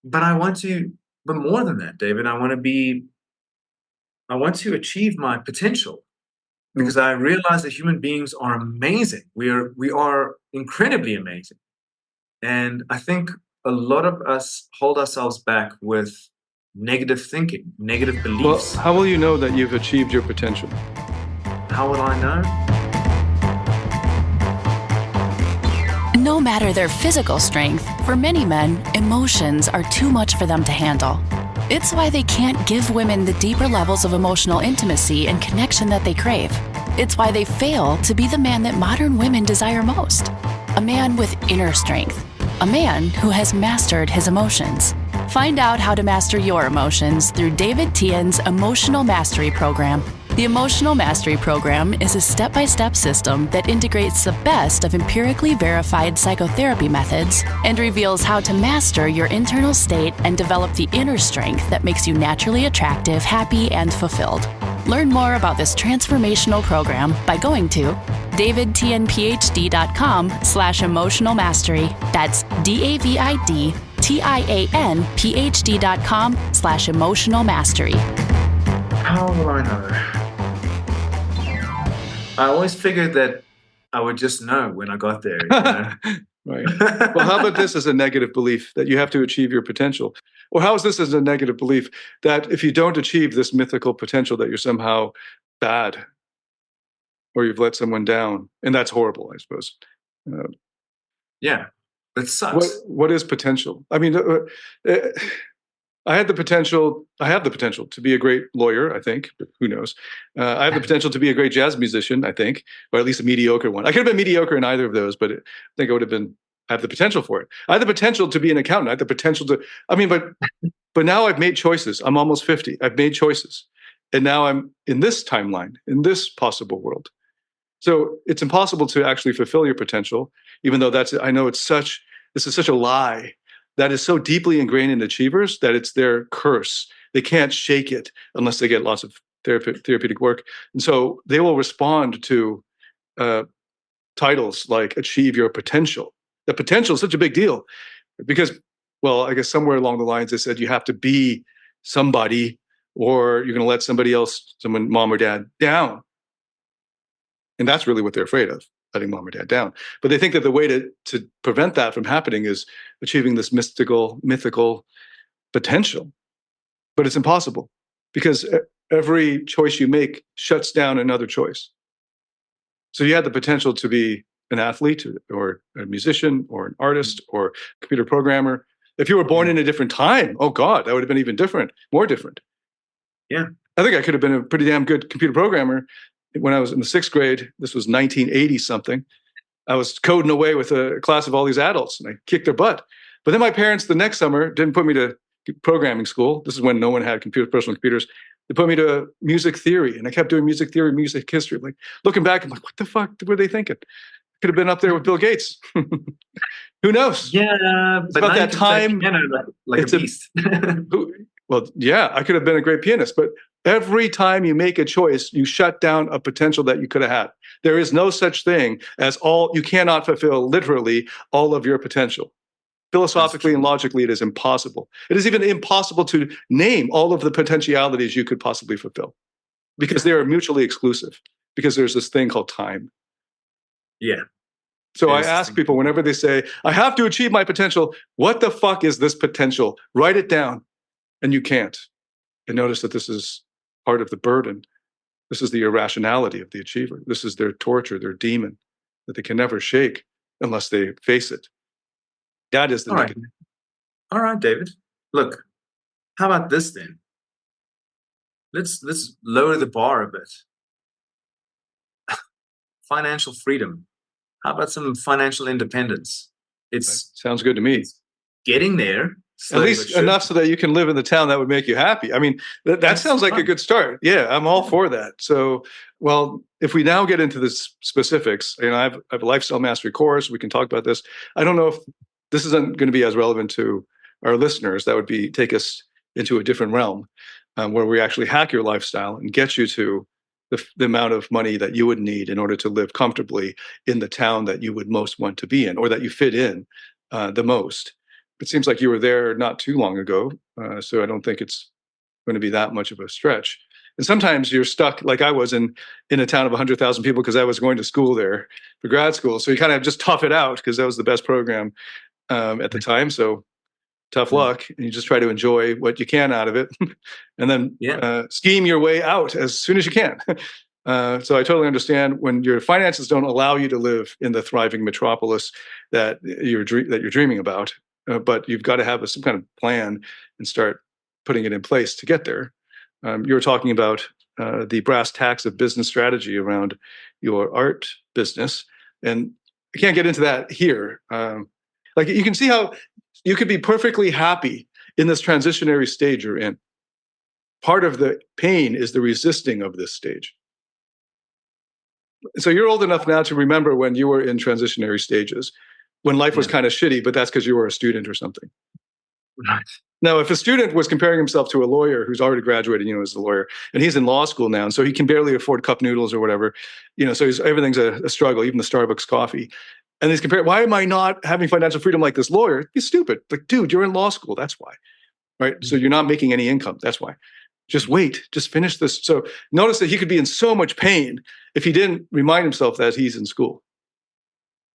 But I want to But more than that, David, I want to achieve my potential, because I realize that human beings are amazing. We are incredibly amazing. And I think a lot of us hold ourselves back with negative thinking, negative beliefs. Well, how will you know that you've achieved your potential? How will I know? No matter their physical strength, for many men, emotions are too much for them to handle. It's why they can't give women the deeper levels of emotional intimacy and connection that they crave. It's why they fail to be the man that modern women desire most. A man with inner strength. A man who has mastered his emotions. Find out how to master your emotions through David Tian's Emotional Mastery Program. The Emotional Mastery Program is a step-by-step system that integrates the best of empirically verified psychotherapy methods and reveals how to master your internal state and develop the inner strength that makes you naturally attractive, happy, and fulfilled. Learn more about this transformational program by going to davidtianphd.com/emotional mastery. That's davidtianphd.com/emotional mastery. How will I know? I always figured that I would just know when I got there. You know? Right. Well, how about this as a negative belief that you have to achieve your potential? Or how is this as a negative belief that if you don't achieve this mythical potential that you're somehow bad or you've let someone down? And that's horrible, I suppose. Yeah, that sucks. What is potential? I mean, I have the potential to be a great lawyer, I think, but who knows? I have the potential to be a great jazz musician, I think, or at least a mediocre one. I could have been mediocre in either of those, but I think I would have been, I have the potential for it. I have the potential to be an accountant. I have the potential to, but now I've made choices. I'm almost 50. I've made choices. And now I'm in this timeline, in this possible world. So it's impossible to actually fulfill your potential, even though this is such a lie that is so deeply ingrained in achievers that it's their curse. They can't shake it unless they get lots of therapeutic work. And so they will respond to titles like achieve your potential. The potential is such a big deal because, well, I guess somewhere along the lines they said you have to be somebody or you're going to let someone, mom or dad, down. And that's really what they're afraid of, letting mom or dad down. But they think that the way to prevent that from happening is achieving this mythical potential. But it's impossible because every choice you make shuts down another choice. So you had the potential to be an athlete or a musician or an artist or a computer programmer. If you were born in a different time, oh God, that would have been even different, more different. Yeah. I think I could have been a pretty damn good computer programmer when I was in the 6th grade. This was 1980 something. I was coding away with a class of all these adults and I kicked their butt. But then my parents the next summer didn't put me to programming school. This is when no one had personal computers. They put me to music theory and I kept doing music theory, music history. Like looking back, I'm like, what the fuck were they thinking? Could have been up there with Bill Gates. Who knows? Yeah, it's about that time. Like a beast. Well, yeah, I could have been a great pianist, but every time you make a choice, you shut down a potential that you could have had. There is no such thing as you cannot fulfill literally all of your potential. Philosophically and logically, it is impossible. It is even impossible to name all of the potentialities you could possibly fulfill because they are mutually exclusive because there's this thing called time. Yeah. So I ask people whenever they say, I have to achieve my potential, what the fuck is this potential? Write it down. And you can't. And notice that this is part of the burden. This is the irrationality of the achiever. This is their torture, their demon that they can never shake unless they face it. That is the negative. All right, David. Look, how about this then? Let's lower the bar a bit. Financial freedom. How about some financial independence? Sounds good to me. Getting there. At least enough so that you can live in the town that would make you happy. I mean, that sounds like a good start. Yeah, I'm all for that. So, well, if we now get into the specifics, I have a lifestyle mastery course. We can talk about this. I don't know if this isn't going to be as relevant to our listeners. That would take us into a different realm where we actually hack your lifestyle and get you to the amount of money that you would need in order to live comfortably in the town that you would most want to be in or that you fit in the most. it seems like you were there not too long ago. So I don't think it's going to be that much of a stretch. And sometimes you're stuck, like I was in a town of 100,000 people because I was going to school there for grad school. So you kind of just tough it out because that was the best program at the time. So tough luck. And you just try to enjoy what you can out of it and then scheme your way out as soon as you can. So I totally understand when your finances don't allow you to live in the thriving metropolis that you're dreaming about, but you've got to have some kind of plan and start putting it in place to get there. You were talking about the brass tacks of business strategy around your art business, and I can't get into that here. Like you can see how you could be perfectly happy in this transitionary stage you're in. Part of the pain is the resisting of this stage. So you're old enough now to remember when you were in transitionary stages, when life was kind of shitty, but that's because you were a student or something. Right. Now, if a student was comparing himself to a lawyer who's already graduated, as a lawyer, and he's in law school now, and so he can barely afford cup noodles or whatever, so everything's a struggle, even the Starbucks coffee. And he's comparing, why am I not having financial freedom like this lawyer? He's stupid. Like, dude, you're in law school. That's why. Right? So you're not making any income. That's why. Just wait. Just finish this. So notice that he could be in so much pain if he didn't remind himself that he's in school.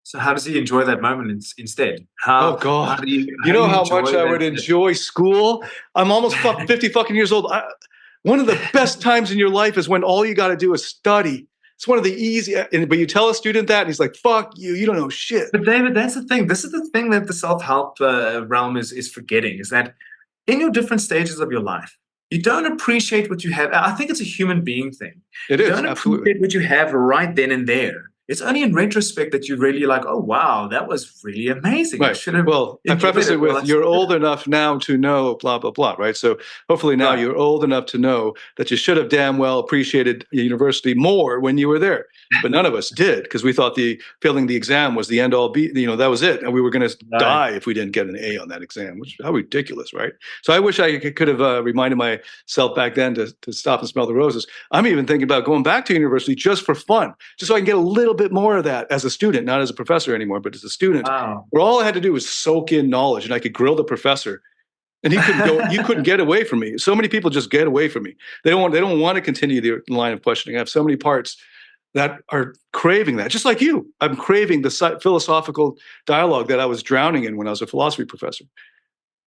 So how does he enjoy that moment instead? Oh, God. How much I would enjoy school? I'm almost 50 fucking years old. One of the best times in your life is when all you got to do is study. It's one of the easy, but you tell a student that and he's like, fuck you, you don't know shit. But David, that's the thing. This is the thing that the self-help realm is forgetting, is that in your different stages of your life, you don't appreciate what you have. I think it's a human being thing. It is, you don't absolutely. appreciate what you have right then and there. It's only in retrospect that you really like, oh, wow, that was really amazing. Right. I preface it with, you're old enough now to know blah, blah, blah, right? So hopefully now you're old enough to know that you should have damn well appreciated university more when you were there. But none of us did, because we thought failing the exam was the end all be, that was it. And we were going to die if we didn't get an A on that exam, which how ridiculous, right? So I wish I could have reminded myself back then to stop and smell the roses. I'm even thinking about going back to university just for fun, just so I can get a little bit more of that as a student, not as a professor anymore, but as a student, where all I had to do was soak in knowledge, and I could grill the professor, and he couldn't go. You couldn't get away from me. So many people just get away from me. They don't want to continue the line of questioning. I have so many parts that are craving that, just like you. I'm craving the philosophical dialogue that I was drowning in when I was a philosophy professor.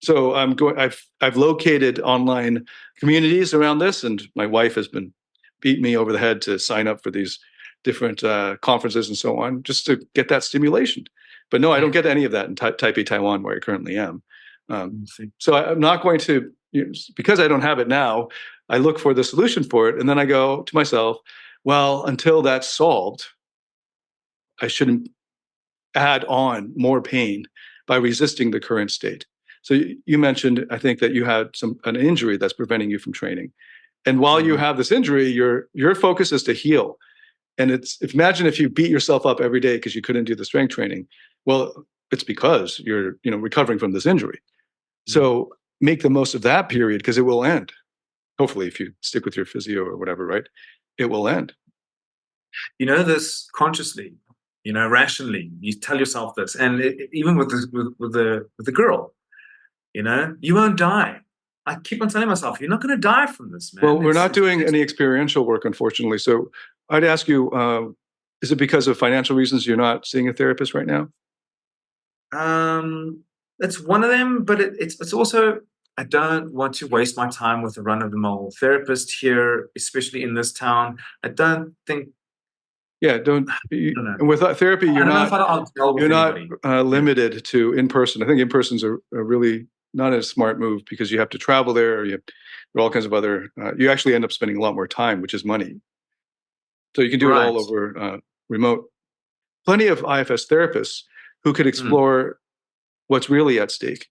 So I've located online communities around this, and my wife has been beating me over the head to sign up for these different conferences and so on, just to get that stimulation. But no, I don't get any of that in Taipei, Taiwan, where I currently am. So I'm not going to, because I don't have it now, I look for the solution for it. And then I go to myself, well, until that's solved, I shouldn't add on more pain by resisting the current state. So you mentioned, I think, that you had an injury that's preventing you from training. And while you have this injury, your focus is to heal. And imagine if you beat yourself up every day because you couldn't do the strength training. Well, it's because you're, recovering from this injury. So make the most of that period, because it will end. Hopefully, if you stick with your physio or whatever, right? It will end. This consciously, rationally. You tell yourself this, and even with the girl, you won't die. I keep on telling myself, you're not going to die from this, man. Well, we're not doing any experiential work, unfortunately. So I'd ask you, is it because of financial reasons you're not seeing a therapist right now? It's one of them, but it's also, I don't want to waste my time with a run-of-the-mill therapist here, especially in this town. I don't think. Yeah, don't. With therapy, you're not limited to in person. I think in person's a really not a smart move, because you have to travel there. There are all kinds of other. You actually end up spending a lot more time, which is money. So you can do it all over remote. Plenty of IFS therapists who could explore what's really at stake.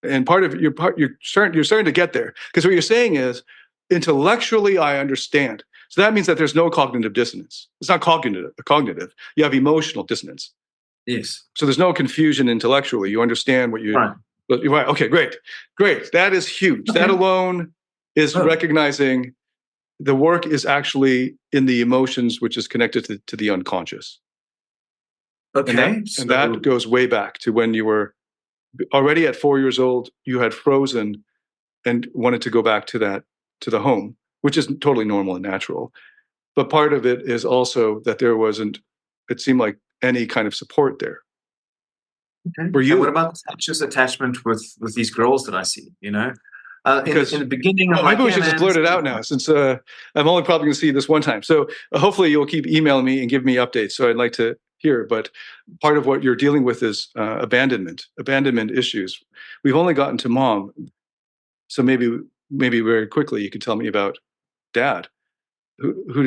And you're starting to get there, because what you're saying is, intellectually I understand. So that means that there's no cognitive dissonance. It's not cognitive. You have emotional dissonance. Yes. So there's no confusion intellectually. You understand what you. Right. Okay. Great. That is huge. Okay. That alone is recognizing the work is actually in the emotions, which is connected to the unconscious. Okay. And that goes way back to when you were already at 4 years old, you had frozen and wanted to go back to the home, which is totally normal and natural. But part of it is also that there wasn't, it seemed like, any kind of support there. Okay. For you. And what about the anxious attachment with these girls that I see, in the beginning, I'm maybe we should just blurt it out now, since I'm only probably going to see you this one time. So hopefully you'll keep emailing me and give me updates. So I'd like to hear. But part of what you're dealing with is abandonment issues. We've only gotten to mom. So maybe very quickly you could tell me about dad. Who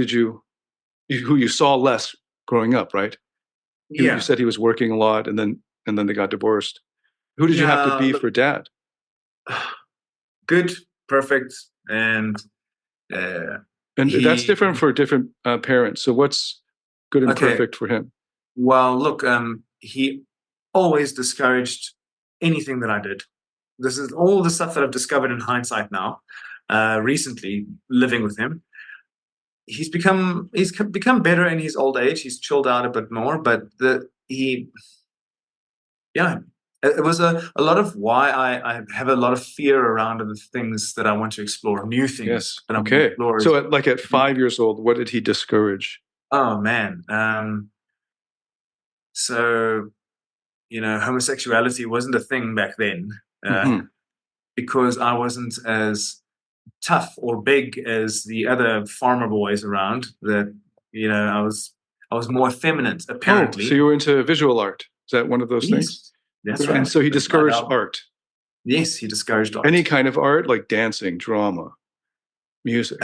you saw less growing up, right? Yeah. You said he was working a lot, and then they got divorced. Who did you have to be for dad? Good, perfect, and that's different for different parents. So what's good and perfect for him? Well, look, he always discouraged anything that I did. This is all the stuff that I've discovered in hindsight now, recently living with him. He's become better in his old age. He's chilled out a bit more, but it was a lot of why I have a lot of fear around the things that I want to explore, new things. Yes. That I want to explore. So at 5 years old, what did he discourage? Oh man. So, homosexuality wasn't a thing back then, because I wasn't as tough or big as the other farmer boys around. That I was more effeminate, apparently. Oh, so you were into visual art? Is that one of those things? That's right. And so he discouraged art. Yes, he discouraged art. Any kind of art, like dancing, drama, music.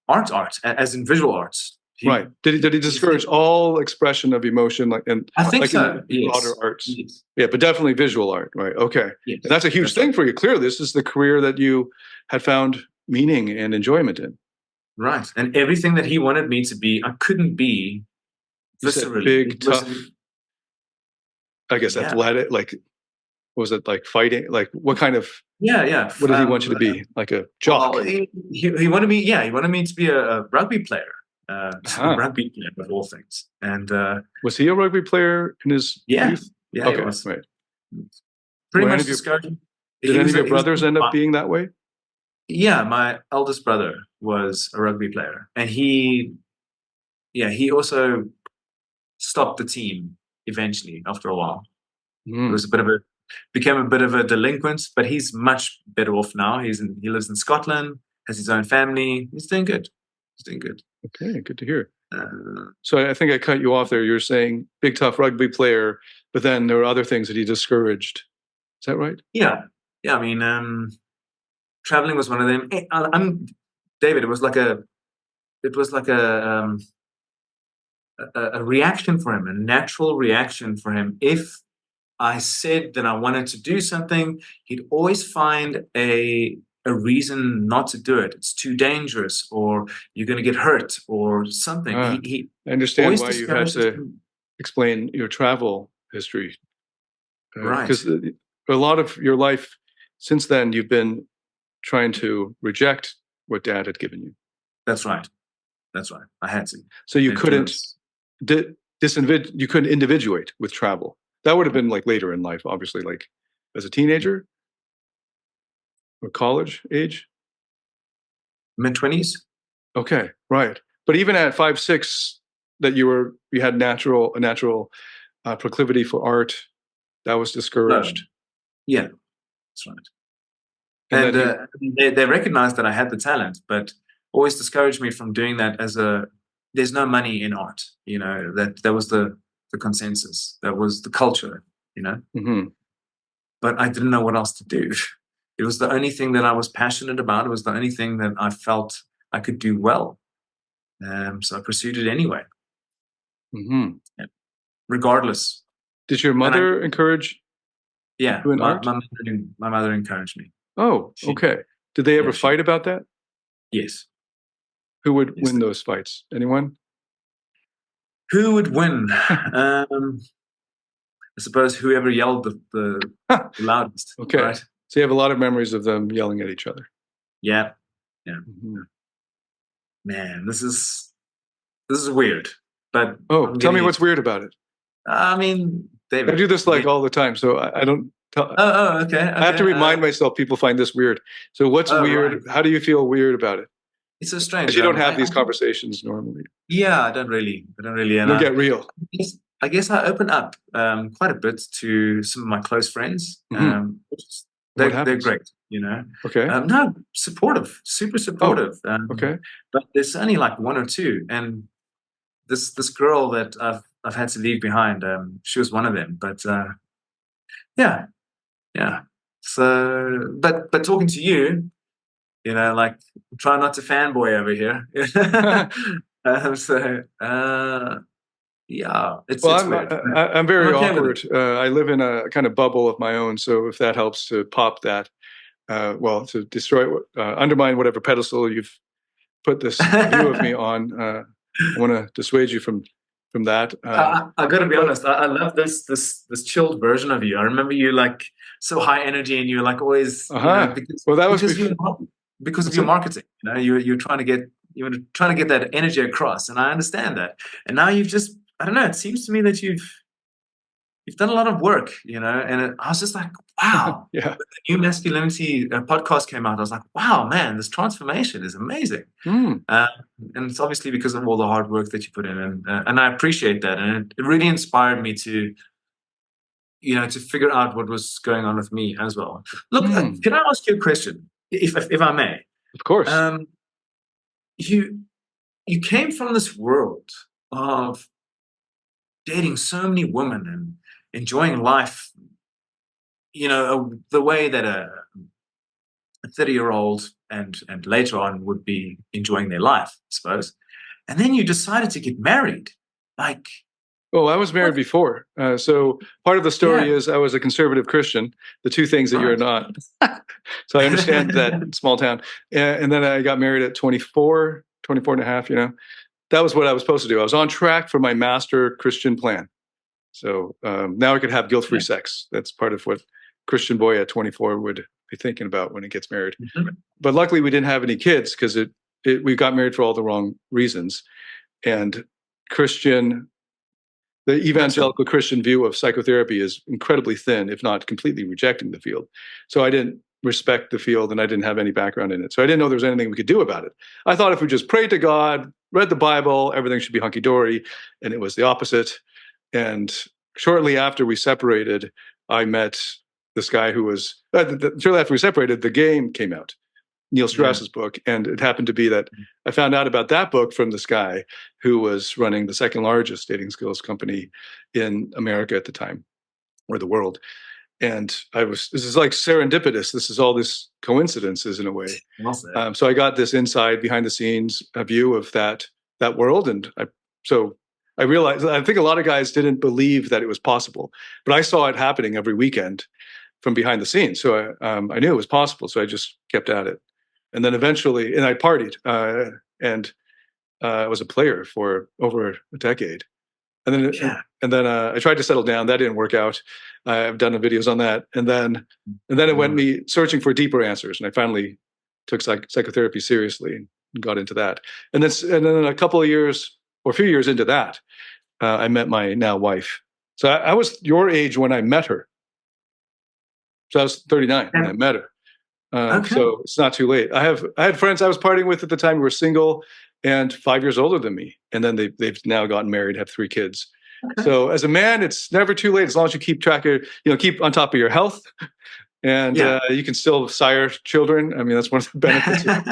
Art, as in visual arts. Right. Did he discourage all expression of emotion, I think so. Broader arts? Yes. Yeah, but definitely visual art, right? Okay. Yes. And that's a huge thing for you. Clearly, this is the career that you had found meaning and enjoyment in. Right. And everything that he wanted me to be, I couldn't be viscerally. Big, tough, I guess athletic, what was it, like fighting? Like what kind of... Yeah. What did he want you to be? Like a jock? Well, he wanted me, he wanted me to be a rugby player. A rugby player, of all things. And was he a rugby player in his youth? Yeah, okay, he was. Right. Pretty much discouraging. Did any of your brothers end up being that way? Yeah, my eldest brother was a rugby player, and he also stopped the team eventually after a while. It was became a bit of a delinquent, but he's much better off now. He lives in Scotland, has his own family. He's doing good. Okay, good to hear. So I think I cut you off there. You're saying big, tough rugby player, but then there were other things that he discouraged. Is that right? Yeah. I mean, traveling was one of them. David. It was like a reaction for him, a natural reaction for him. If I said that I wanted to do something, he'd always find a reason not to do it. It's too dangerous, or you're going to get hurt, or something. I understand why you had to explain your travel history. Right. Because a lot of your life since then, you've been trying to reject what dad had given you. That's right. I had to. So you couldn't individuate with travel. That would have been like later in life, obviously, like as a teenager or college age. Mid-20s. Okay, right. But even at 5, 6, that you had a natural proclivity for art, that was discouraged. Yeah, that's right. And they recognized that I had the talent, but always discouraged me from doing that there's no money in art. That was the consensus. That was the culture, Mm-hmm. But I didn't know what else to do. It was the only thing that I was passionate about. It was the only thing that I felt I could do well. So I pursued it anyway. Mm-hmm. Yeah. Regardless. Did your mother encourage? Yeah, you in art? My mother encouraged me. Oh, okay. Did they ever fight about that? Yes. Who would win those fights? Anyone? Who would win? I suppose whoever yelled the loudest. Okay. Right? So you have a lot of memories of them yelling at each other. Yeah. Mm-hmm. Man, this is weird. But tell me what's weird about it. I mean, David, I do this all the time, so I don't Okay. I have to remind myself people find this weird. So what's weird? Right. How do you feel weird about it? It's so strange. Because you don't have these conversations normally. Yeah, I don't really. And you don't get real. I guess I open up quite a bit to some of my close friends. They're great, Okay. No, supportive, super supportive. Okay. But there's only like one or two, and this girl that I've had to leave behind, she was one of them. But yeah. So, but talking to you, like try not to fanboy over here. Yeah, it's weird. I'm very awkward. I live in a kind of bubble of my own. So if that helps to pop that, to destroy, undermine whatever pedestal you've put this view of me on, I want to dissuade you from that. I got to be honest. I love this chilled version of you. I remember you like so high energy, and you're like always. Because of your marketing. You're trying to get that energy across, and I understand that. And now you've just, I don't know. It seems to me that you've done a lot of work, and I was just like, wow. Yeah. When the New Masculinity podcast came out, I was like, wow, man, this transformation is amazing. And it's obviously because of all the hard work that you put in, and I appreciate that. And it really inspired me to figure out what was going on with me as well. Look, can I ask you a question, if I may? Of course. You came from this world of dating so many women and enjoying life, the way that a 30-year-old and later on would be enjoying their life, I suppose. And then you decided to get married. Like, oh, I was married before. So part of the story is I was a conservative Christian, the two things that you're not. So I understand that small town. And then I got married at 24 and a half, That was what I was supposed to do. I was on track for my master Christian plan. So now I could have guilt-free sex. That's part of what Christian boy at 24 would be thinking about when he gets married. But luckily we didn't have any kids because we got married for all the wrong reasons. And the evangelical Christian view of psychotherapy is incredibly thin, if not completely rejecting the field. So I didn't respect the field, and I didn't have any background in it. So I didn't know there was anything we could do about it. I thought if we just prayed to God, read the Bible, everything should be hunky-dory, and it was the opposite. And shortly after we separated, I met this guy who was, shortly after we separated, The Game came out, Neil Strauss's book. And it happened to be that I found out about that book from this guy who was running the second largest dating skills company in America at the time, or the world. And this is like serendipitous. This is all this coincidences in a way. So I got this inside, behind the scenes view of that world. And I realized, I think a lot of guys didn't believe that it was possible, but I saw it happening every weekend from behind the scenes. So I knew it was possible. So I just kept at it. And then eventually, and I partied and I was a player for over a decade. And then I tried to settle down. That didn't work out. I've done videos on that. And then it went me searching for deeper answers. And I finally took psychotherapy seriously and got into that. And then a couple of years or a few years into that, I met my now wife. So I was your age when I met her. So I was 39 when I met her. So it's not too late. I had friends I was partying with at the time who were single and 5 years older than me. And then they've now gotten married, have 3 kids. So as a man, it's never too late as long as you keep track of, keep on top of your health, and you can still sire children. I mean, that's one of the benefits of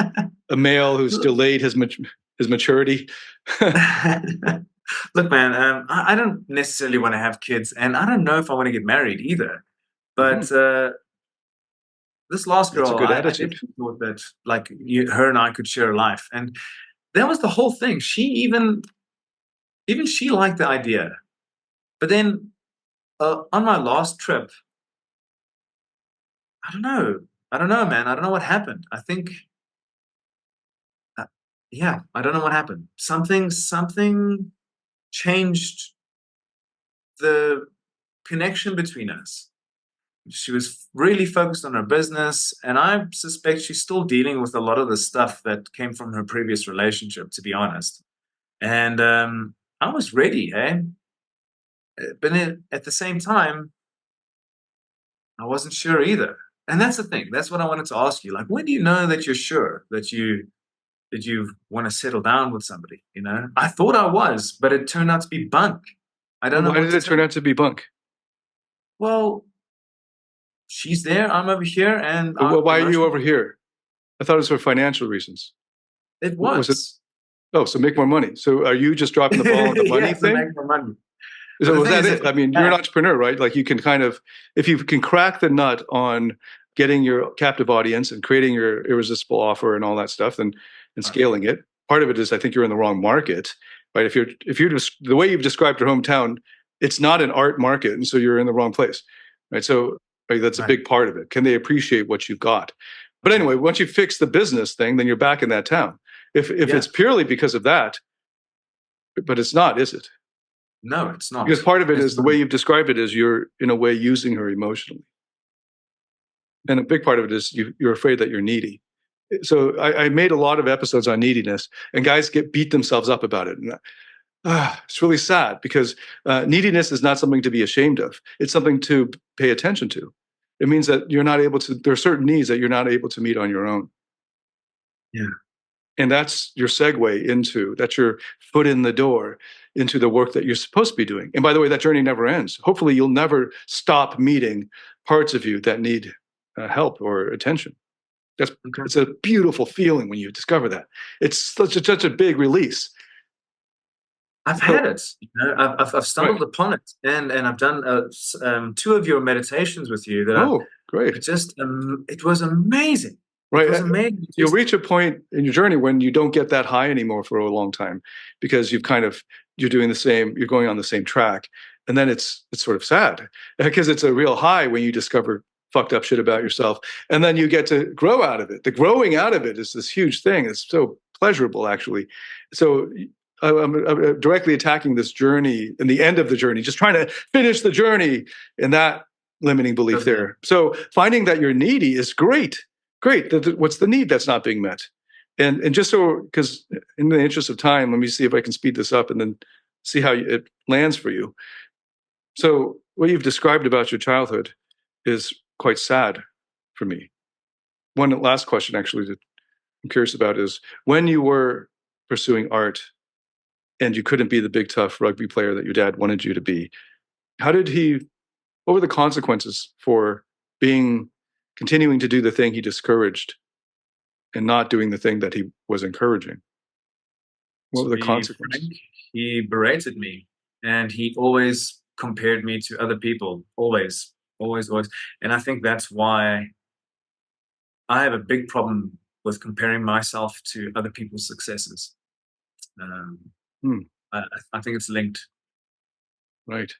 a male who's delayed his maturity. Look, man, I don't necessarily want to have kids, and I don't know if I want to get married either. But this last girl, that's a good attitude. I thought that her and I could share a life, and that was the whole thing. She even she liked the idea. But then on my last trip, I don't know, man. I don't know what happened. I think, I don't know what happened. Something changed the connection between us. She was really focused on her business, and I suspect she's still dealing with a lot of the stuff that came from her previous relationship, to be honest. And I was ready, but at the same time, I wasn't sure either. And that's the thing. That's what I wanted to ask you. Like, when do you know that you're sure that you want to settle down with somebody? You know, I thought I was, but it turned out to be bunk. I don't know Why what did to it turn tell. out to be bunk? Well, she's there, I'm over here, and Well, why are you emotionally, over here? I thought it was for financial reasons. it Was it? was. Oh, so make more money. So are you just dropping the ball on the money Yeah, to thing? make more money. But So the was thing that is, if it? I mean, you're an entrepreneur, right? Like you can kind of, if you can crack the nut on getting your captive audience and creating your irresistible offer and all that stuff, and scaling it. Part of it is I think you're in the wrong market, right? If you're just the way you've described your hometown, it's not an art market, and so you're in the wrong place, right? So right, that's a big part of it. Can they appreciate what you've got? But anyway, once you fix the business thing, then you're back in that town. If it's purely because of that, but it's not, is it? no, it's not. Because part of it It's is the not. way you've described it is you're in a way using her emotionally, and a big part of it is you're afraid that you're needy. So I made a lot of episodes on neediness, and guys beat themselves up about it. And, it's really sad because neediness is not something to be ashamed of. It's something to pay attention to. It means that you're not able to. There are certain needs that you're not able to meet on your own. Yeah. And that's your segue into, that's your foot in the door into the work that you're supposed to be doing. And by the way, that journey never ends. Hopefully you'll never stop meeting parts of you that need help or attention. It's a beautiful feeling when you discover that. It's such a big release. I've had it. You know, I've stumbled upon it, and I've done 2 of your meditations with you. Great! It was amazing. Right. It was amazing. You'll reach a point in your journey when you don't get that high anymore for a long time because you're doing the same, you're going on the same track. And then it's sort of sad because it's a real high when you discover fucked up shit about yourself. And then you get to grow out of it. The growing out of it is this huge thing. It's so pleasurable, actually. So I'm directly attacking this journey and the end of the journey, just trying to finish the journey and that limiting belief there. So finding that you're needy is great. Great. What's the need that's not being met? And just so, because in the interest of time, let me see if I can speed this up and then see how it lands for you. So what you've described about your childhood is quite sad for me. One last question, actually, that I'm curious about is when you were pursuing art and you couldn't be the big, tough rugby player that your dad wanted you to be, what were the consequences for continuing to do the thing he discouraged and not doing the thing that he was encouraging? What were the consequences? He berated me, and he always compared me to other people. Always. And I think that's why I have a big problem with comparing myself to other people's successes. I think it's linked. Right.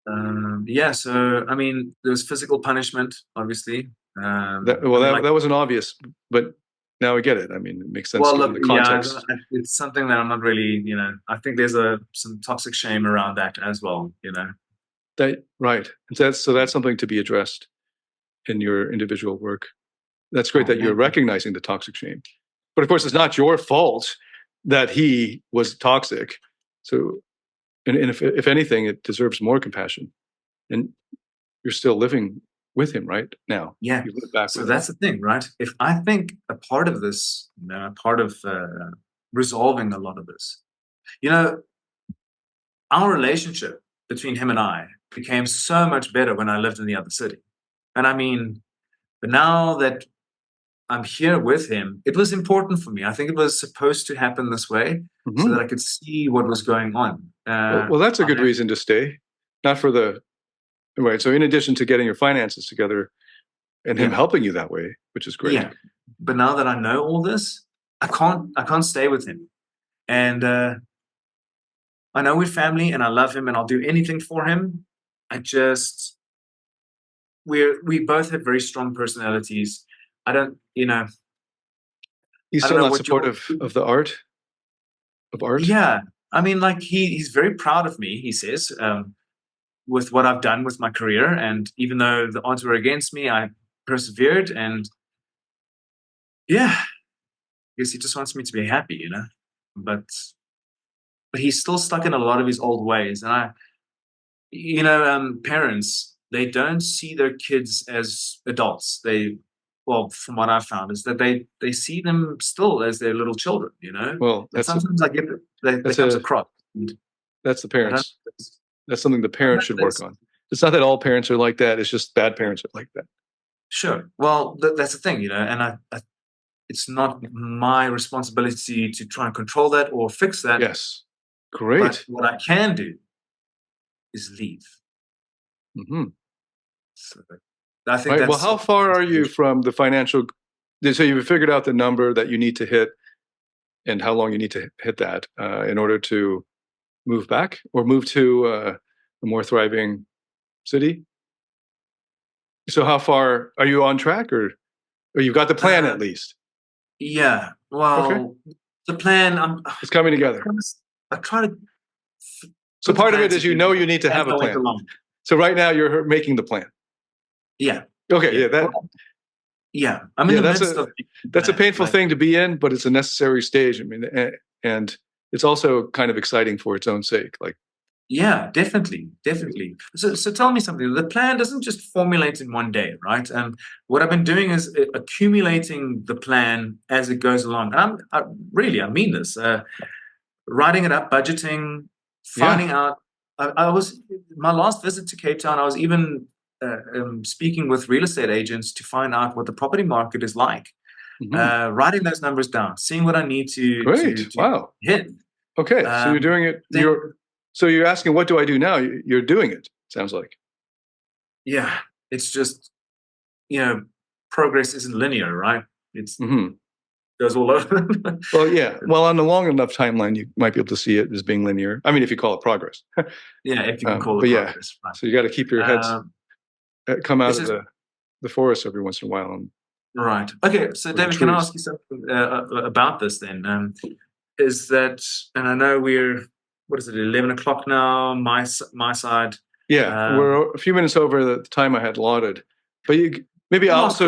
So I mean, there was physical punishment, obviously. That wasn't obvious, but now I get it. I mean, it makes sense. Well, look, the context. it's something that I'm not really, I think there's some toxic shame around that as well, Right. So that's something to be addressed in your individual work. That's great that you're recognizing the toxic shame. But of course, it's not your fault that he was toxic. So, and if anything, it deserves more compassion. And you're still living with him right now. Yeah. So that's the thing, right? If I think a part of this, a part of resolving a lot of this, our relationship between him and I became so much better when I lived in the other city. And I mean, but now that I'm here with him, it was important for me. I think it was supposed to happen this way so that I could see what was going on. Well, that's a good reason to stay, not for right. So in addition to getting your finances together and him helping you that way, which is great. Yeah. But now that I know all this, I can't stay with him. And I know we're family and I love him and I'll do anything for him. We both have very strong personalities. He's still not supportive of the art? Of art? Yeah. I mean, like he's very proud of me, he says, with what I've done with my career. And even though the odds were against me, I persevered. And yeah, I guess he just wants me to be happy, but he's still stuck in a lot of his old ways. And parents, they don't see their kids as adults. Well, from what I've found, is that they see them still as their little children, Well, and sometimes I get that comes across. That's the I don't, parents. That's something the parents should work that's, on. It's not that all parents are like that. It's just bad parents are like that. sure. Well, that's the thing, and it's not my responsibility to try and control that or fix that. Yes. Great. But what I can do is leave. Mm-hmm. So I think Right. that's... Well, how far are you from the financial? So you've figured out the number that you need to hit and how long you need to hit that in order to move back or move to a more thriving city? So how far are you on track, or you've got the plan at least? Yeah. Well, the plan, it's coming together. I try to... So part of it is you need to have a plan. So right now you're making the plan. Yeah. Okay. Yeah. Yeah. I'm in the midst of... That's a painful thing to be in, but it's a necessary stage. I mean, and it's also kind of exciting for its own sake. Like, yeah, definitely. So tell me something. The plan doesn't just formulate in one day, right? And what I've been doing is accumulating the plan as it goes along. And I mean this. Writing it up, budgeting, finding out. I was, my last visit to Cape Town, I was even speaking with real estate agents to find out what the property market is like. Mm-hmm. Writing those numbers down, seeing what I need to hit. Okay, so you're doing it. So you're asking, what do I do now? You're doing it, sounds like. Yeah, it's just, progress isn't linear, right? It's goes all over. Well, yeah. Well, on a long enough timeline, you might be able to see it as being linear. I mean, if you call it progress. Yeah, if you can call it progress. Right. So you got to keep your heads come out of the forest every once in a while. Right. Okay. So, David, can I ask you something about this then? Is that, and I know what is it, 11 o'clock now, my side? Yeah, we're a few minutes over the time I had allotted. But you can ask a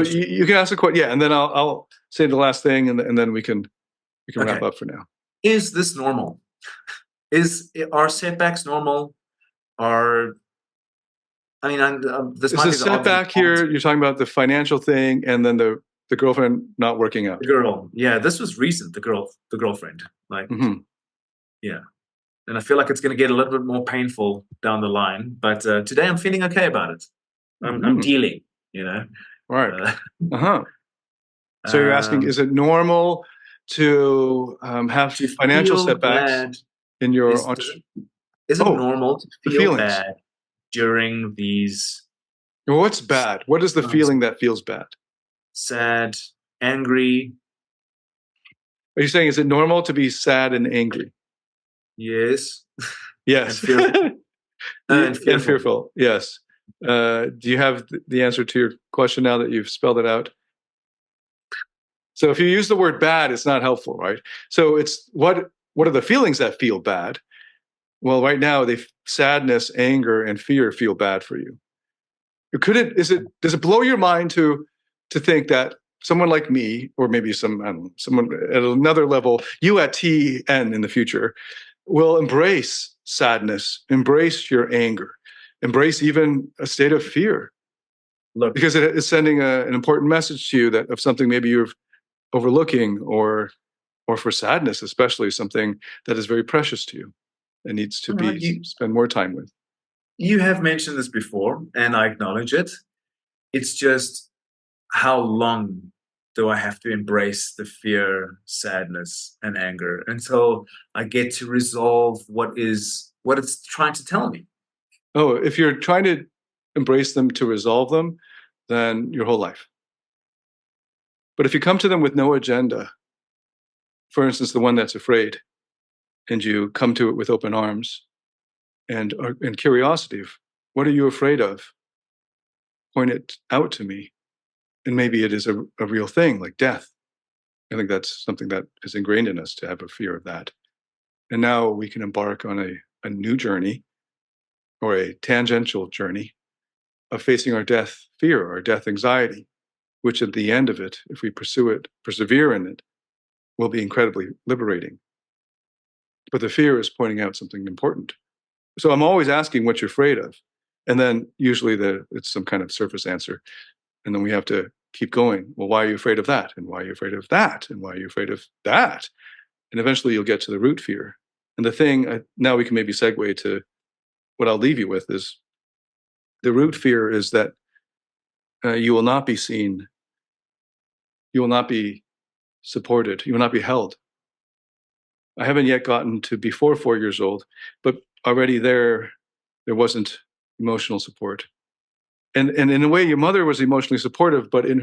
question. Yeah, and then I'll say the last thing, and then we can wrap up for now. Is this normal? Are setbacks normal? This is a setback here. You're talking about the financial thing, and then the girlfriend not working out. The girl, yeah, this was recent. The girlfriend, yeah, and I feel like it's going to get a little bit more painful down the line. But today I'm feeling okay about it. I'm dealing, Right. So you're asking, is it normal to have financial setbacks in your? Is it normal to feel bad during these? Well, what's bad? What is the feeling that feels bad? Sad, angry. Are you saying, is it normal to be sad and angry? Yes. Yes. And fearful. Yes. Do you have the answer to your question now that you've spelled it out? So if you use the word bad, it's not helpful, right? So it's what are the feelings that feel bad? Well, right now, sadness, anger, and fear feel bad for you. Does it blow your mind to think that someone like me, or maybe someone at another level, you at Tian in the future, will embrace sadness, embrace your anger, embrace even a state of fear? Look, because it is sending an important message to you that of something maybe you're overlooking, or for sadness, especially something that is very precious to you and needs to spend more time with. You have mentioned this before, and I acknowledge it. It's just, how long do I have to embrace the fear, sadness, and anger until I get to resolve what it's trying to tell me? Oh, if you're trying to embrace them to resolve them, then your whole life. But if you come to them with no agenda, for instance, the one that's afraid, and you come to it with open arms and curiosity of, what are you afraid of? Point it out to me. And maybe it is a real thing, like death. I think that's something that is ingrained in us, to have a fear of that. And now we can embark on a new journey, or a tangential journey, of facing our death fear, our death anxiety, which at the end of it, if we persevere in it, will be incredibly liberating. But the fear is pointing out something important. So I'm always asking what you're afraid of. And then usually it's some kind of surface answer. And then we have to keep going. Well, why are you afraid of that? And why are you afraid of that? And why are you afraid of that? And eventually you'll get to the root fear. And the thing, now we can maybe segue to what I'll leave you with is the root fear is that you will not be seen. You will not be supported. You will not be held. I haven't yet gotten to before 4 years old, but already there wasn't emotional support. And in a way, your mother was emotionally supportive, but in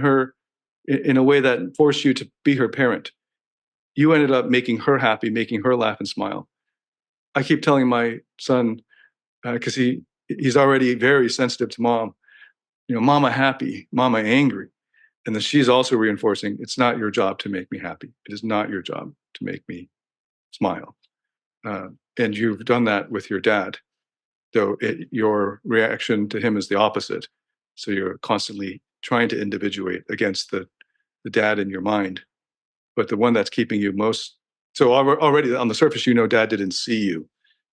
a way that forced you to be her parent. You ended up making her happy, making her laugh and smile. I keep telling my son, because he's already very sensitive to mom, mama happy, mama angry. And then she's also reinforcing, it's not your job to make me happy. It is not your job to make me smile. And you've done that with your dad, though your reaction to him is the opposite. So you're constantly trying to individuate against the dad in your mind. But the one that's keeping you most, so already on the surface, dad didn't see you,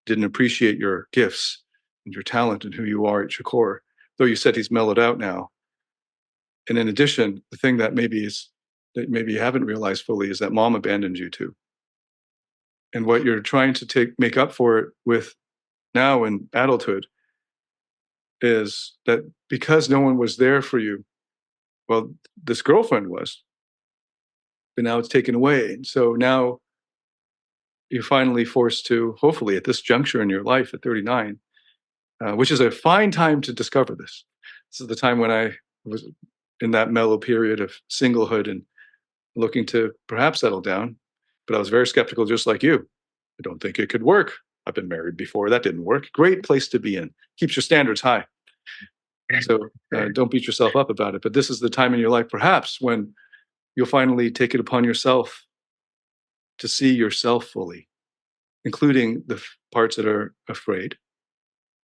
didn't appreciate your gifts and your talent and who you are at your core, though you said he's mellowed out now. And in addition, the thing that maybe you haven't realized fully is that mom abandoned you too. And what you're trying to make up for it with now in adulthood is that because no one was there for you, well, this girlfriend was, but now it's taken away. And so now you're finally forced to, hopefully at this juncture in your life at 39, which is a fine time to discover this. This is the time when I was in that mellow period of singlehood and looking to perhaps settle down. But I was very skeptical, just like you. I don't think it could work. I've been married before. That didn't work. Great place to be in. Keeps your standards high. So don't beat yourself up about it. But this is the time in your life, perhaps, when you'll finally take it upon yourself to see yourself fully, including the parts that are afraid.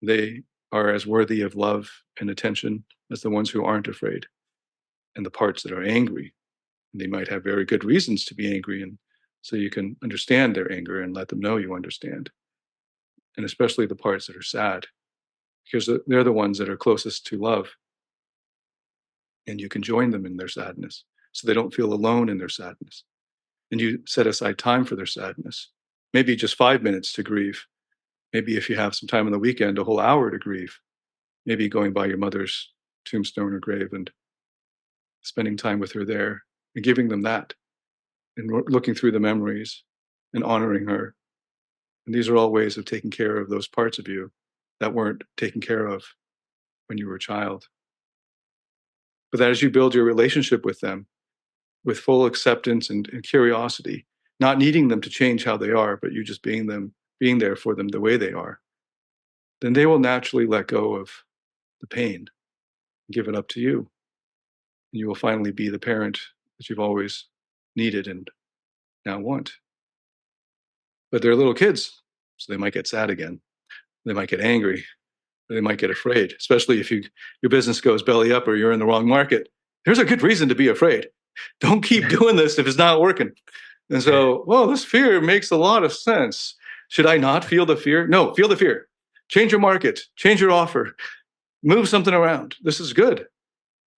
They are as worthy of love and attention as the ones who aren't afraid. And the parts that are angry, and they might have very good reasons to be angry, and so you can understand their anger and let them know you understand. And especially the parts that are sad, because they're the ones that are closest to love. And you can join them in their sadness so they don't feel alone in their sadness. And you set aside time for their sadness, maybe just 5 minutes to grieve. Maybe if you have some time on the weekend, a whole hour to grieve. Maybe going by your mother's tombstone or grave and spending time with her there and giving them that and looking through the memories and honoring her. And these are all ways of taking care of those parts of you that weren't taken care of when you were a child. But that as you build your relationship with them with full acceptance and curiosity, not needing them to change how they are, but you just being there for them the way they are, then they will naturally let go of the pain and give it up to you. And you will finally be the parent that you've always needed and now want. But they're little kids, so they might get sad again. They might get angry. They might get afraid, especially if your business goes belly up or you're in the wrong market. There's a good reason to be afraid. Don't keep doing this if it's not working. And so, this fear makes a lot of sense. Should I not feel the fear? No, feel the fear. Change your market, change your offer, move something around. This is good.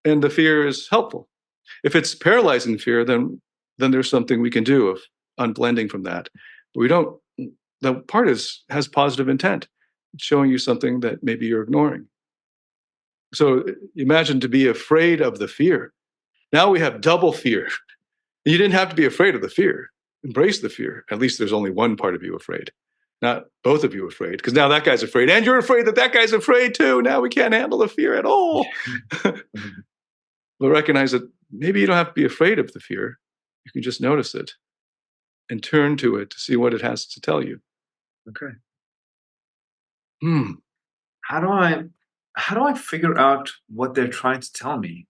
And the fear is helpful. If it's paralyzing fear, then there's something we can do of unblending from that. But the part has positive intent. It's showing you something that maybe you're ignoring. So imagine to be afraid of the fear. Now we have double fear. You didn't have to be afraid of the fear. Embrace the fear. At least there's only one part of you afraid, not both of you afraid, because now that guy's afraid and you're afraid that guy's afraid too. Now we can't handle the fear at all. But recognize that maybe you don't have to be afraid of the fear. You can just notice it and turn to it to see what it has to tell you. Okay. How do I figure out what they're trying to tell me?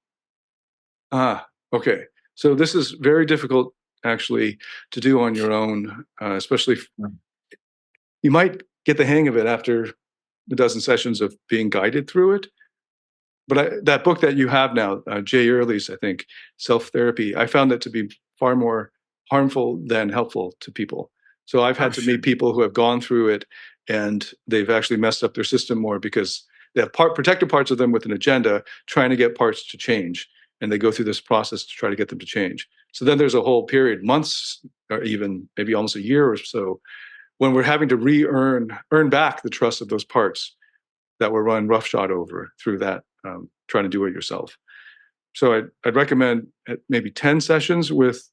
Okay. So this is very difficult actually to do on your own, especially you might get the hang of it after a dozen sessions of being guided through it. But that book that you have now, Jay Early's, I think, Self-Therapy, I found that to be far more harmful than helpful to people. So I've had to meet people who have gone through it and they've actually messed up their system more because they have protected parts of them with an agenda, trying to get parts to change. And they go through this process to try to get them to change. So then there's a whole period, months, or even maybe almost a year or so, when we're having to earn back the trust of those parts that were run roughshod over through that, trying to do it yourself. So I'd recommend maybe 10 sessions with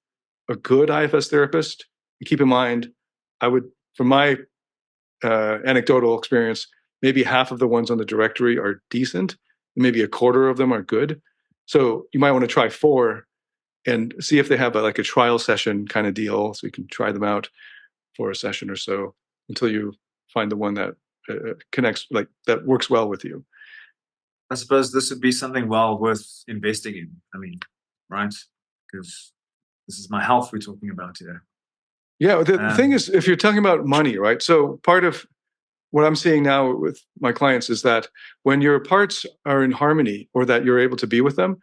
a good IFS therapist. And keep in mind, from my anecdotal experience, maybe half of the ones on the directory are decent, and maybe a quarter of them are good. So you might want to try 4 and see if they have a trial session kind of deal, so you can try them out for a session or so until you find the one that connects, that works well with you. I suppose this would be something well worth investing in. I mean, right? Because this is my health we're talking about here. Yeah, the thing is, if you're talking about money, right? So part of what I'm seeing now with my clients is that when your parts are in harmony, or that you're able to be with them,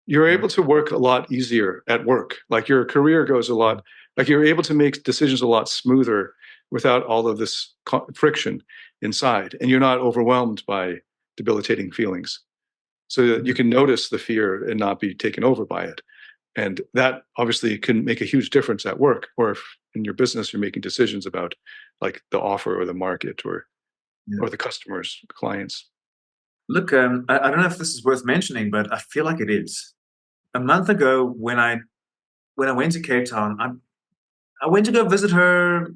you're able to work a lot easier at work. Like your career goes a lot, like you're able to make decisions a lot smoother without all of this friction inside. And you're not overwhelmed by debilitating feelings. So that you can notice the fear and not be taken over by it. And that obviously can make a huge difference at work, or if in your business you're making decisions about like the offer or the market or the customers, clients. Look, I don't know if this is worth mentioning, but I feel like it is. A month ago, when I went to Cape Town, I went to go visit her,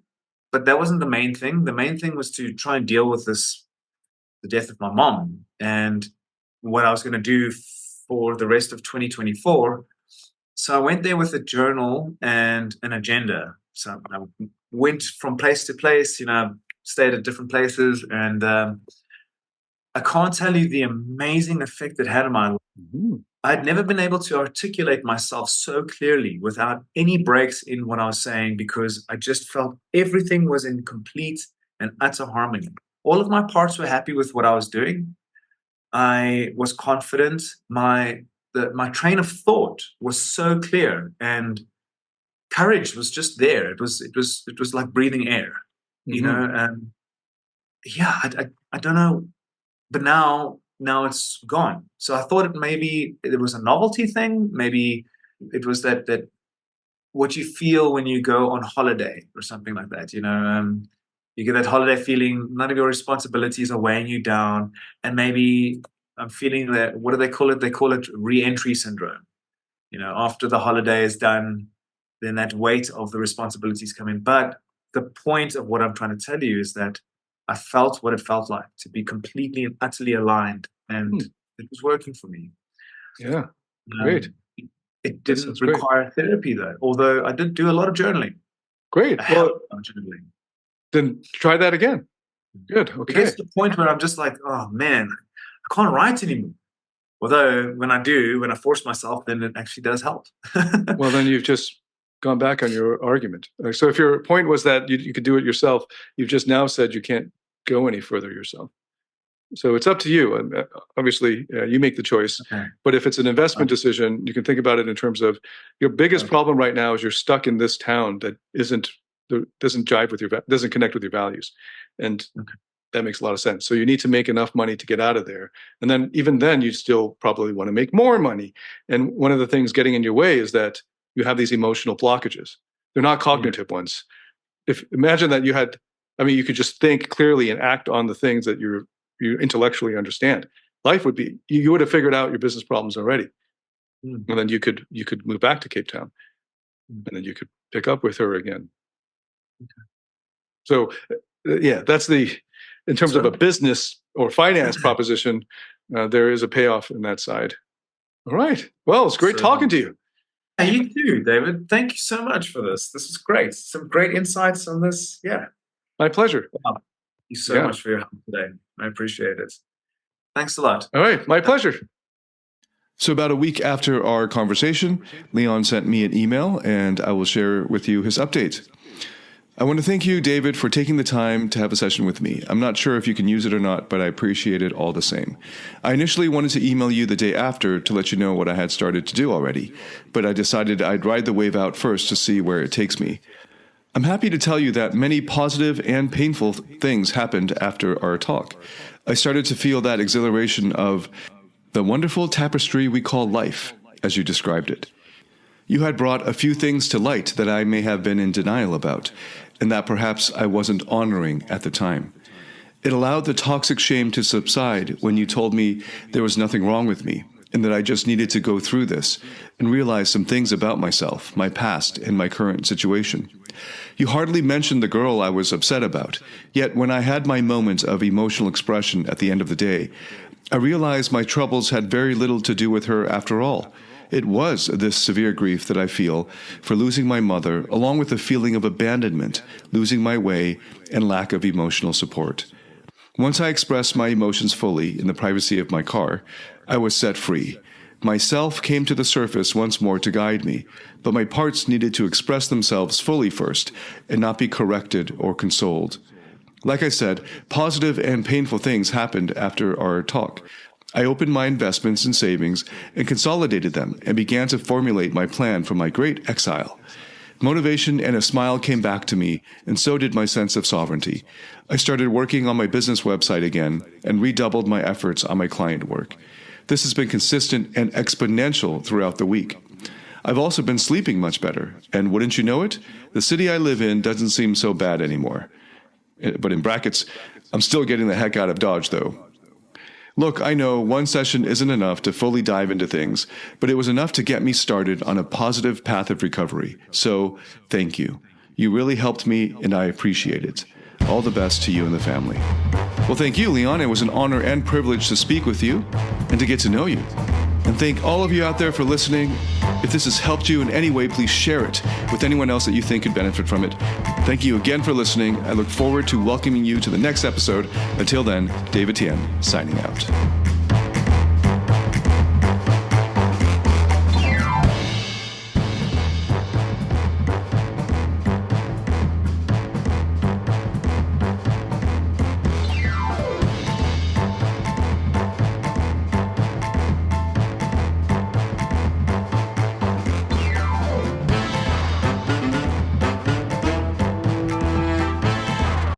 but that wasn't the main thing. The main thing was to try and deal with the death of my mom, and what I was going to do for the rest of 2024. So I went there with a journal and an agenda. So I went from place to place, stayed at different places, and I can't tell you the amazing effect it had on my life. Mm-hmm. I'd never been able to articulate myself so clearly without any breaks in what I was saying, because I just felt everything was in complete and utter harmony. All of my parts were happy with what I was doing. I was confident. My train of thought was so clear, and courage was just there. It was like breathing air, Mm-hmm. I don't know, but now it's gone. So I thought maybe it was a novelty thing. Maybe it was that what you feel when you go on holiday or something like that. You get that holiday feeling. None of your responsibilities are weighing you down, and maybe I'm feeling that. What do they call it? They call it re-entry syndrome. After the holiday is done, then that weight of the responsibilities come in. But the point of what I'm trying to tell you is that I felt what it felt like to be completely and utterly aligned, and it was working for me. Yeah, great. It didn't require therapy, though, although I did do a lot of journaling. Great. Well, journaling. Then try that again. Good. Okay. It gets to the point where I'm just like, oh man, I can't write anymore. Although when I force myself, then it actually does help. Well, then you've just gone back on your argument. So if your point was that you could do it yourself, you've just now said you can't go any further yourself. So it's up to you. And obviously, you make the choice. Okay. But if it's an investment decision, you can think about it in terms of your biggest problem right now is you're stuck in this town that doesn't jive with doesn't connect with your values. And that makes a lot of sense. So you need to make enough money to get out of there. And then even then, you still probably want to make more money. And one of the things getting in your way is that you have these emotional blockages. They're not cognitive ones. Imagine that you could just think clearly and act on the things that you intellectually understand. Life would be, you would have figured out your business problems already. And then you could move back to Cape Town, and then you could pick up with her again. Okay. So that's in terms of a business or finance proposition, there is a payoff in that side. All right. Well, it's great talking to you. Hey, you too, David. Thank you so much for this. This is great. Some great insights on this. Yeah. My pleasure. Wow. Thank you so much for your help today. I appreciate it. Thanks a lot. All right. My pleasure. So about a week after our conversation, Leon sent me an email, and I will share with you his update. I want to thank you, David, for taking the time to have a session with me. I'm not sure if you can use it or not, but I appreciate it all the same. I initially wanted to email you the day after to let you know what I had started to do already, but I decided I'd ride the wave out first to see where it takes me. I'm happy to tell you that many positive and painful things happened after our talk. I started to feel that exhilaration of the wonderful tapestry we call life, as you described it. You had brought a few things to light that I may have been in denial about, and that perhaps I wasn't honoring at the time. It allowed the toxic shame to subside when you told me there was nothing wrong with me, and that I just needed to go through this and realize some things about myself, my past, and my current situation. You hardly mentioned the girl I was upset about, yet when I had my moment of emotional expression at the end of the day, I realized my troubles had very little to do with her after all. It was this severe grief that I feel for losing my mother, along with the feeling of abandonment, losing my way, and lack of emotional support. Once I expressed my emotions fully in the privacy of my car, I was set free. Myself came to the surface once more to guide me, but my parts needed to express themselves fully first and not be corrected or consoled. Like I said, positive and painful things happened after our talk. I opened my investments and savings and consolidated them and began to formulate my plan for my great exile. Motivation and a smile came back to me, and so did my sense of sovereignty. I started working on my business website again and redoubled my efforts on my client work. This has been consistent and exponential throughout the week. I've also been sleeping much better, and wouldn't you know it, the city I live in doesn't seem so bad anymore. But in brackets, I'm still getting the heck out of Dodge, though. Look, I know one session isn't enough to fully dive into things, but it was enough to get me started on a positive path of recovery. So, thank you. You really helped me, and I appreciate it. All the best to you and the family. Well, thank you, Leon. It was an honor and privilege to speak with you and to get to know you. And thank all of you out there for listening. If this has helped you in any way, please share it with anyone else that you think could benefit from it. Thank you again for listening. I look forward to welcoming you to the next episode. Until then, David Tian, signing out.